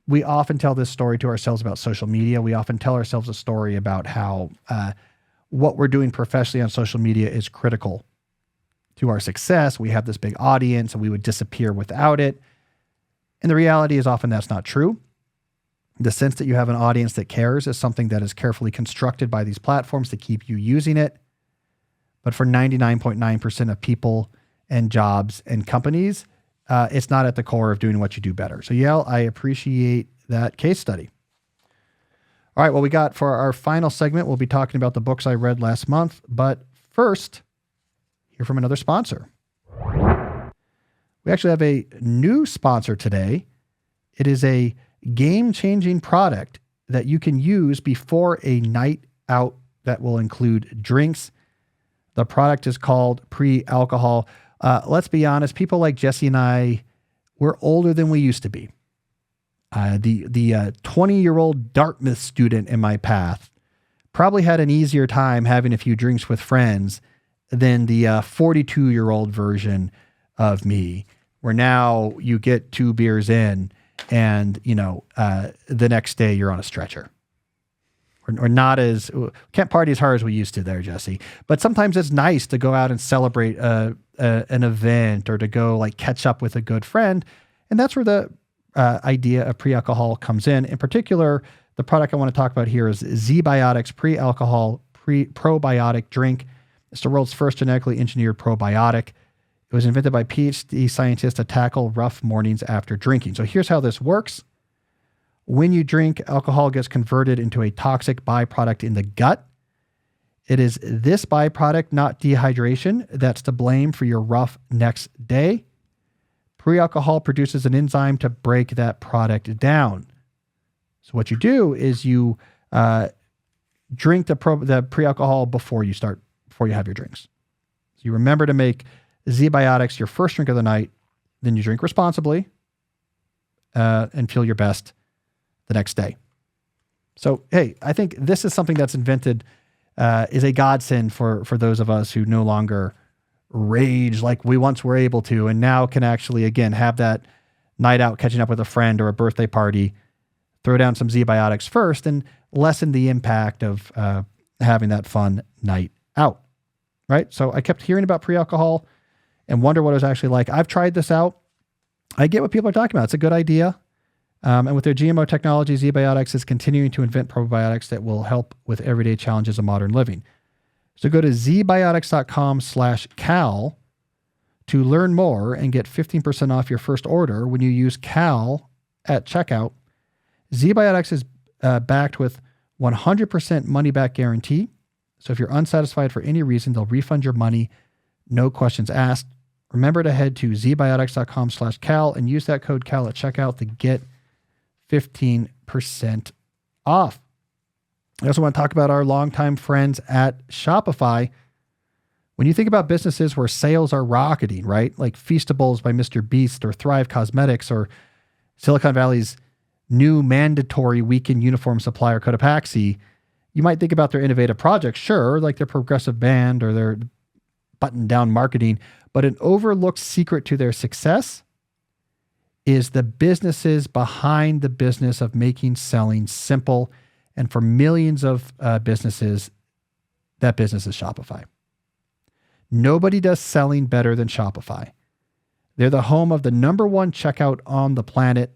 we often tell this story to ourselves about social media. We often tell ourselves a story about how what we're doing professionally on social media is critical to our success. We have this big audience and we would disappear without it. And the reality is often that's not true. The sense that you have an audience that cares is something that is carefully constructed by these platforms to keep you using it. But for 99.9% of people and jobs and companies, it's not at the core of doing what you do better. So Yale, I appreciate that case study. All right, well, we got for our final segment, we'll be talking about the books I read last month. But first, hear from another sponsor. We actually have a new sponsor today. It is a game-changing product that you can use before a night out that will include drinks. The product is called Pre-Alcohol. Let's be honest, people like Jesse and I, we're older than we used to be. The 20-year-old Dartmouth student in my path probably had an easier time having a few drinks with friends than the 42-year-old version of me, where now you get 2 beers in and, the next day you're on a stretcher. Or not as, can't party as hard as we used to there, Jesse. But sometimes it's nice to go out and celebrate an event or to go like catch up with a good friend. And that's where the idea of pre-alcohol comes in. In particular, the product I want to talk about here is ZBiotics Pre-Alcohol Probiotic Drink. It's the world's first genetically engineered probiotic. It was invented by PhD scientists to tackle rough mornings after drinking. So here's how this works. When you drink, alcohol gets converted into a toxic byproduct in the gut. It is this byproduct, not dehydration, that's to blame for your rough next day. Pre-alcohol produces an enzyme to break that product down. So what you do is you drink the pre-alcohol before you have your drinks. So you remember to make ZBiotics your first drink of the night, then you drink responsibly and feel your best the next day. So, hey, I think this is something that's invented, is a godsend for those of us who no longer rage like we once were able to, and now can actually, again, have that night out catching up with a friend or a birthday party, throw down some ZBiotics first and lessen the impact of having that fun night out, right? So I kept hearing about pre-alcohol and wonder what it was actually like. I've tried this out. I get what people are talking about. It's a good idea. And with their GMO technology, ZBiotics is continuing to invent probiotics that will help with everyday challenges of modern living. So go to zbiotics.com/Cal to learn more and get 15% off your first order when you use Cal at checkout. ZBiotics is backed with 100% money-back guarantee. So if you're unsatisfied for any reason, they'll refund your money, no questions asked. remember to head to zbiotics.com/Cal and use that code Cal at checkout to get 15% off. I also want to talk about our longtime friends at Shopify. When you think about businesses where sales are rocketing, right? Like Feastables by Mr. Beast or Thrive Cosmetics or Silicon Valley's new mandatory weekend uniform supplier Cotopaxi, you might think about their innovative projects, sure, like their progressive band or their button-down marketing, but an overlooked secret to their success is the businesses behind the business of making selling simple. And for millions of businesses, that business is Shopify. Nobody does selling better than Shopify. They're the home of the #1 checkout on the planet.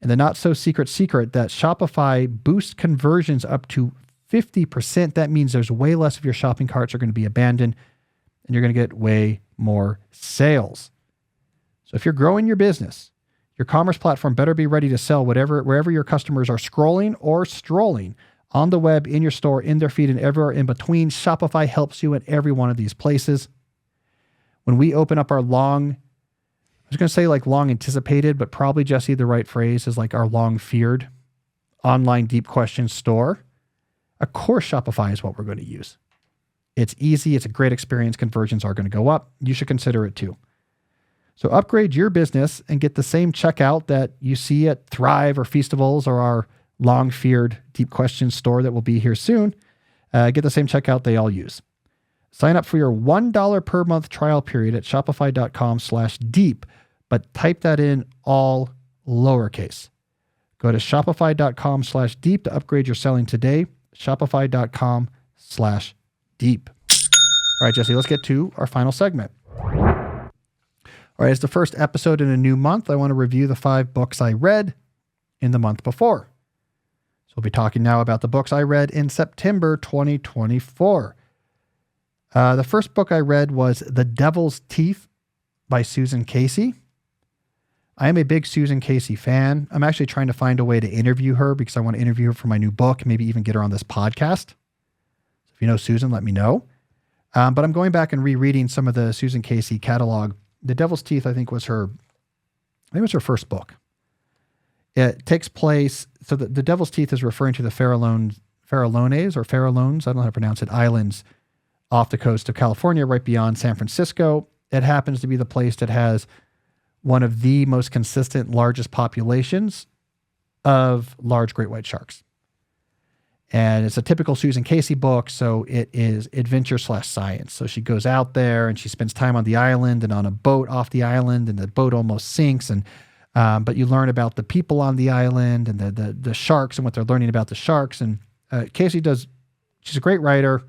And the not so secret that Shopify boosts conversions up to 50%. That means there's way less of your shopping carts are going to be abandoned and you're going to get way more sales. So if you're growing your business, your commerce platform better be ready to sell wherever your customers are scrolling or strolling on the web, in your store, in their feed, and everywhere in between. Shopify helps you in every one of these places. When we open up our long anticipated, but probably, Jesse, the right phrase is like our long feared online deep question store. Of course, Shopify is what we're going to use. It's easy. It's a great experience. Conversions are going to go up. You should consider it too. So upgrade your business and get the same checkout that you see at Thrive or Feastables or our long feared deep question store that will be here soon. Get the same checkout they all use. Sign up for your $1 per month trial period at shopify.com/deep, but type that in all lowercase. Go to shopify.com/deep to upgrade your selling today. Shopify.com/deep. All right, Jesse, let's get to our final segment. All right, it's the first episode in a new month. I want to review the 5 books I read in the month before. So we'll be talking now about the books I read in September 2024. The first book I read was The Devil's Teeth by Susan Casey. I am a big Susan Casey fan. I'm actually trying to find a way to interview her because I want to interview her for my new book, maybe even get her on this podcast. So if you know Susan, let me know. But I'm going back and rereading some of the Susan Casey catalog. The Devil's Teeth, I think was her first book. It takes place, so the Devil's Teeth is referring to the Farallones, I don't know how to pronounce it, islands off the coast of California, right beyond San Francisco. It happens to be the place that has one of the most consistent, largest populations of large great white sharks. And it's a typical Susan Casey book, so it is adventure/science. So she goes out there and she spends time on the island and on a boat off the island, and the boat almost sinks. And but you learn about the people on the island and the sharks and what they're learning about the sharks. And she's a great writer.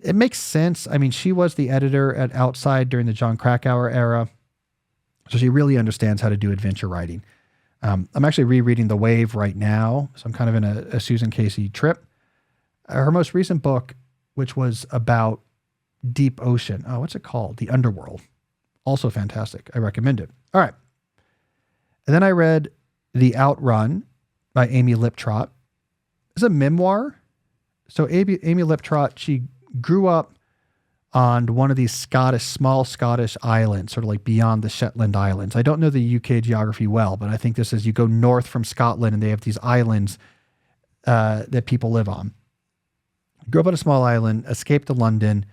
It makes sense. I mean, she was the editor at Outside during the Jon Krakauer era, so she really understands how to do adventure writing. I'm actually rereading The Wave right now, so I'm kind of in a Susan Casey trip. Her most recent book, which was about deep ocean. Oh, what's it called? The Underworld. Also fantastic. I recommend it. All right. And then I read The Outrun by Amy Liptrot. It's a memoir. So Amy Liptrot, she grew up on one of these small Scottish islands, sort of like beyond the Shetland Islands. I don't know the UK geography well, but I think this is, you go north from Scotland and they have these islands that people live on. Grew up on a small island, escaped to London,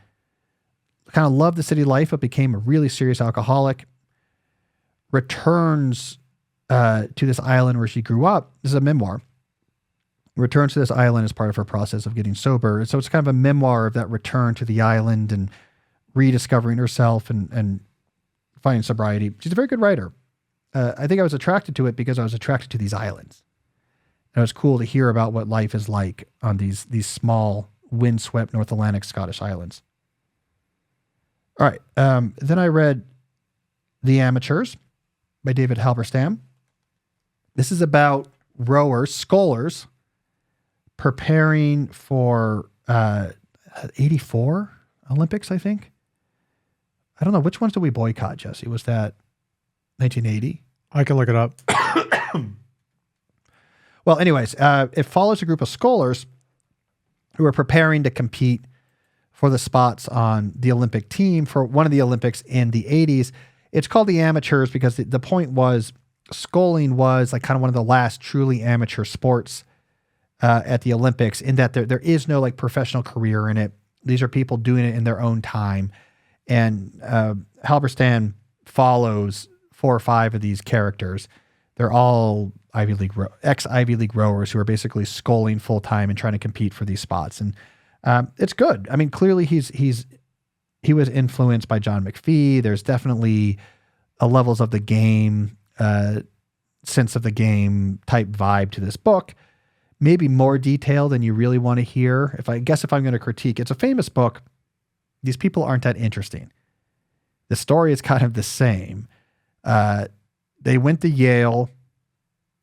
kind of loved the city life, but became a really serious alcoholic. Returns to this island where she grew up. This is a memoir. Returns to this island as part of her process of getting sober. So it's kind of a memoir of that return to the island and rediscovering herself and finding sobriety. She's a very good writer. I think I was attracted to it because I was attracted to these islands. And it was cool to hear about what life is like on these small, windswept North Atlantic Scottish islands. All right. Then I read The Amateurs by David Halberstam. This is about scullers, preparing for 84 Olympics, I think. I don't know. Which ones did we boycott, Jesse? Was that 1980? I can look it up. Well, anyways, it follows a group of scullers who are preparing to compete for the spots on the Olympic team for one of the Olympics in the 80s. It's called the amateurs because the point was sculling was like kind of one of the last truly amateur sports at the Olympics, in that there is no like professional career in it. These are people doing it in their own time. And Halberstam follows 4 or 5 of these characters. They're all ex-Ivy League rowers who are basically sculling full time and trying to compete for these spots. And it's good. I mean, clearly he was influenced by John McPhee. There's definitely a levels of the game, sense of the game type vibe to this book. Maybe more detail than you really want to hear. If I'm going to critique, it's a famous book. These people aren't that interesting. The story is kind of the same. They went to Yale.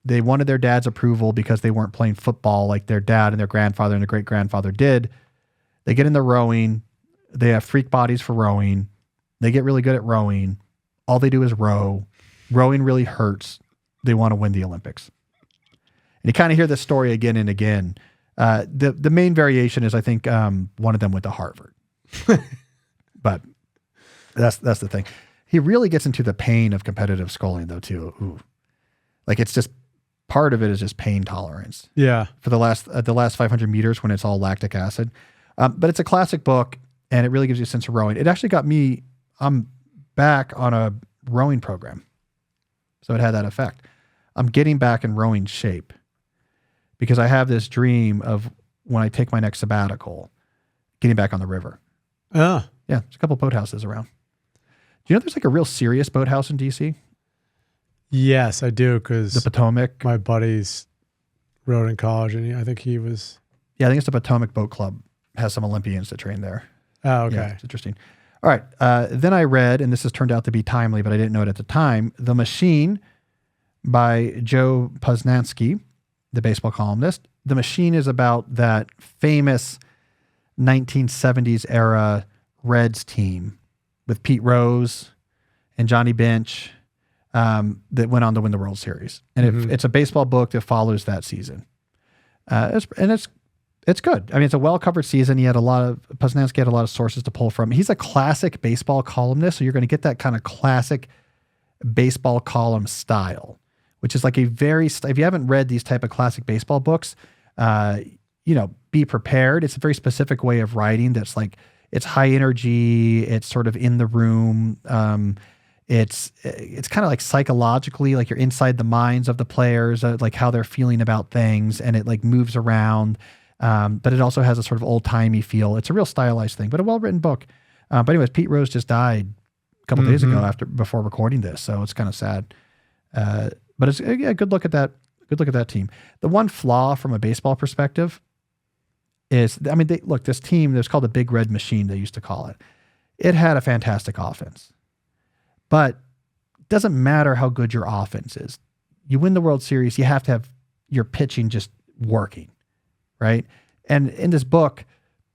They wanted their dad's approval because they weren't playing football like their dad and their grandfather and their great-grandfather did. They get into rowing. They have freak bodies for rowing. They get really good at rowing. All they do is row. Rowing really hurts. They want to win the Olympics. And you kind of hear this story again and again. The main variation is, I think, one of them went to Harvard. But that's the thing. He really gets into the pain of competitive sculling, though, too. Ooh. Like, it's just, part of it is just pain tolerance. Yeah. For the last 500 meters when it's all lactic acid. But it's a classic book, and it really gives you a sense of rowing. It actually got me, I'm back on a rowing program. So it had that effect. I'm getting back in rowing shape because I have this dream of when I take my next sabbatical, getting back on the river. Oh. Yeah, there's a couple boathouses around. Do you know there's like a real serious boathouse in D.C.? Yes, I do, because The Potomac. my buddies rowed in college, and I think he was... Yeah, I think it's the Potomac Boat Club. Has some Olympians that train there. Oh, okay. Yeah, it's interesting. All right. Then I read, and this has turned out to be timely, but I didn't know it at the time, The Machine by Joe Posnanski, the baseball columnist. The Machine is about that famous 1970s era Reds team with Pete Rose and Johnny Bench that went on to win the World Series. And it's a baseball book that follows that season. It's good. I mean, it's a well-covered season. Posnanski had a lot of sources to pull from. He's a classic baseball columnist, so you're going to get that kind of classic baseball column style, which is like if you haven't read these type of classic baseball books, be prepared. It's a very specific way of writing that's like, it's high energy. It's sort of in the room. It's kind of like psychologically, like you're inside the minds of the players, like how they're feeling about things, and it like moves around. But it also has a sort of old-timey feel. It's a real stylized thing, but a well-written book. But anyways, Pete Rose just died a couple days ago before recording this, so it's kind of sad. But it's a good look at that. Good look at that team. The one flaw from a baseball perspective is, this team, it was called the Big Red Machine, they used to call it. It had a fantastic offense. But it doesn't matter how good your offense is. You win the World Series, you have to have your pitching just working, right? And in this book,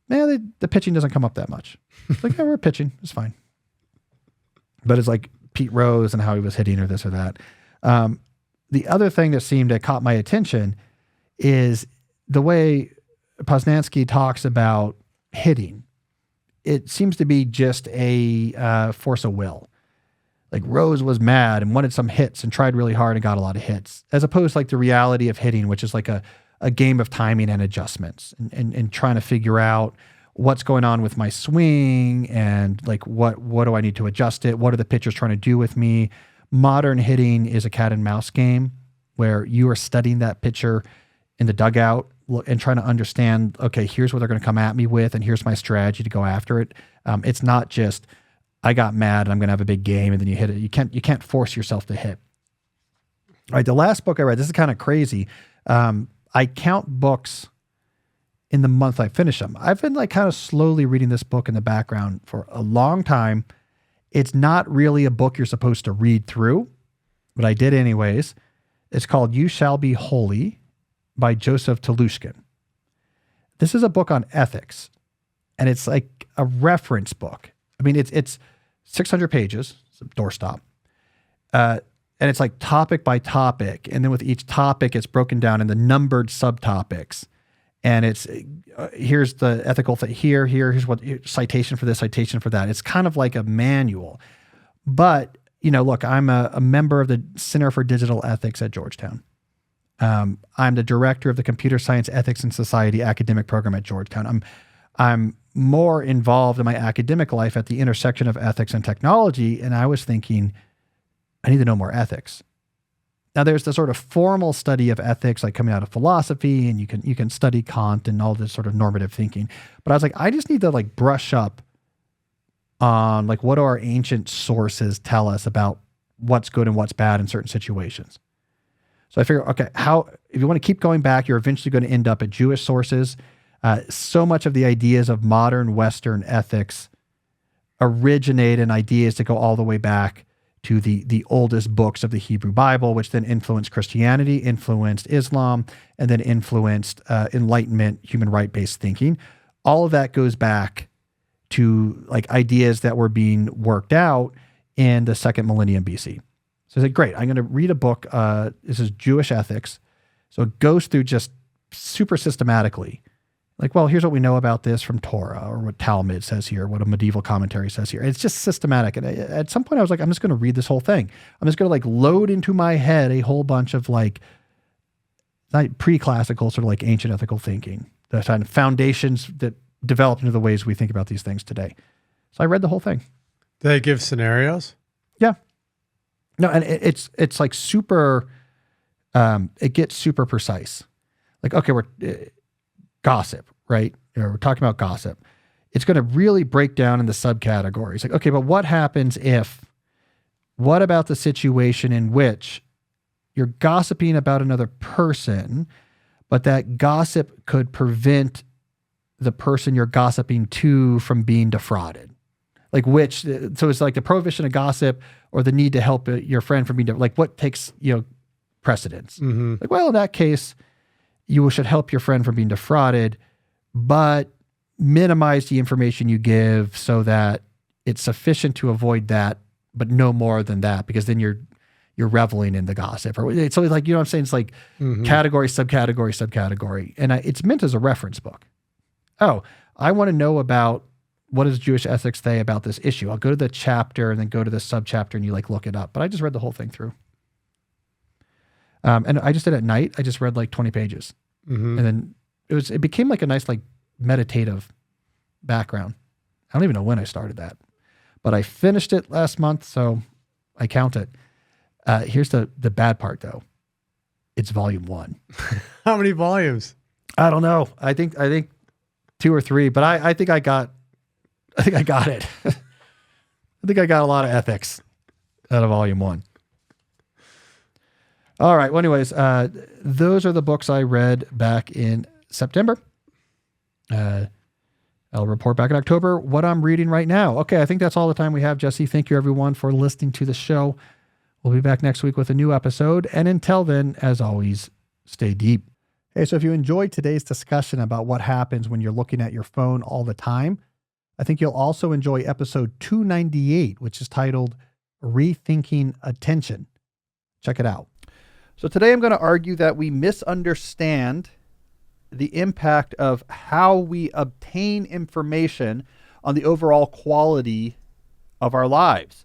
the pitching doesn't come up that much. It's like, we're pitching, it's fine. But it's like Pete Rose and how he was hitting or this or that. The other thing that seemed to caught my attention is the way Posnanski talks about hitting. It seems to be just a force of will. Like Rose was mad and wanted some hits and tried really hard and got a lot of hits, as opposed to like the reality of hitting, which is like a game of timing and adjustments and trying to figure out what's going on with my swing and like what do I need to adjust it? What are the pitchers trying to do with me? Modern hitting is a cat and mouse game where you are studying that pitcher in the dugout and trying to understand, okay, here's what they're going to come at me with, and here's my strategy to go after it. It's not just, I got mad and I'm going to have a big game and then you hit it. You can't force yourself to hit. All right, the last book I read, this is kind of crazy. I count books in the month I finish them. I've been like kind of slowly reading this book in the background for a long time. It's not really a book you're supposed to read through, but I did anyways. It's called You Shall Be Holy by Joseph Telushkin. This is a book on ethics, and it's like a reference book. I mean, it's 600 pages, it's a doorstop. And it's like topic by topic. And then with each topic, it's broken down into numbered subtopics. And it's here's the ethical thing here's what citation for this, citation for that. It's kind of like a manual. But, look, I'm a member of the Center for Digital Ethics at Georgetown. I'm the director of the Computer Science Ethics and Society academic program at Georgetown. I'm more involved in my academic life at the intersection of ethics and technology. And I was thinking, I need to know more ethics. Now there's the sort of formal study of ethics, like coming out of philosophy, and you can study Kant and all this sort of normative thinking. But I was like, I just need to like brush up on like, what do our ancient sources tell us about what's good and what's bad in certain situations? So I figure, okay, if you want to keep going back, you're eventually going to end up at Jewish sources. So much of the ideas of modern Western ethics originate in ideas that go all the way back to the oldest books of the Hebrew Bible, which then influenced Christianity, influenced Islam, and then influenced Enlightenment, human right-based thinking. All of that goes back to like ideas that were being worked out in the second millennium BC. So I said, great, I'm going to read a book. This is Jewish Ethics. So it goes through just super systematically. Like, well, here's what we know about this from Torah, or what Talmud says here, what a medieval commentary says here. It's just systematic. And at some point I was like, I'm just going to read this whole thing. I'm just going to like load into my head a whole bunch of like not pre-classical, sort of like ancient ethical thinking, the kind of foundations that developed into the ways we think about these things today. So I read the whole thing. Do they give scenarios? Yeah. No, and it's like super, it gets super precise. Like, okay, we're gossip, right? We're talking about gossip. It's going to really break down into subcategories. Like, okay, but what happens what about the situation in which you're gossiping about another person, but that gossip could prevent the person you're gossiping to from being defrauded? Like so it's like the prohibition of gossip or the need to help your friend from being, like what takes, precedence? Mm-hmm. Like, well, in that case, you should help your friend from being defrauded, but minimize the information you give so that it's sufficient to avoid that, but no more than that, because then you're reveling in the gossip. So it's like, what I'm saying? It's like category, subcategory. And it's meant as a reference book. Oh, I want to know about what does Jewish ethics say about this issue? I'll go to the chapter and then go to the subchapter and you like look it up. But I just read the whole thing through. And I just did it at night. I just read like 20 pages. Mm-hmm. And then it became like a nice, like meditative background. I don't even know when I started that, but I finished it last month. So I count it. Here's the bad part though. It's volume 1. How many volumes? I don't know. I think 2 or 3, but I think I got it. I think I got a lot of ethics out of volume 1. All right. Well, anyways, those are the books I read back in September. I'll report back in October what I'm reading right now. Okay. I think that's all the time we have, Jesse. Thank you everyone for listening to the show. We'll be back next week with a new episode. And until then, as always, stay deep. Hey, so if you enjoyed today's discussion about what happens when you're looking at your phone all the time, I think you'll also enjoy episode 298, which is titled Rethinking Attention. Check it out. So today I'm going to argue that we misunderstand the impact of how we obtain information on the overall quality of our lives.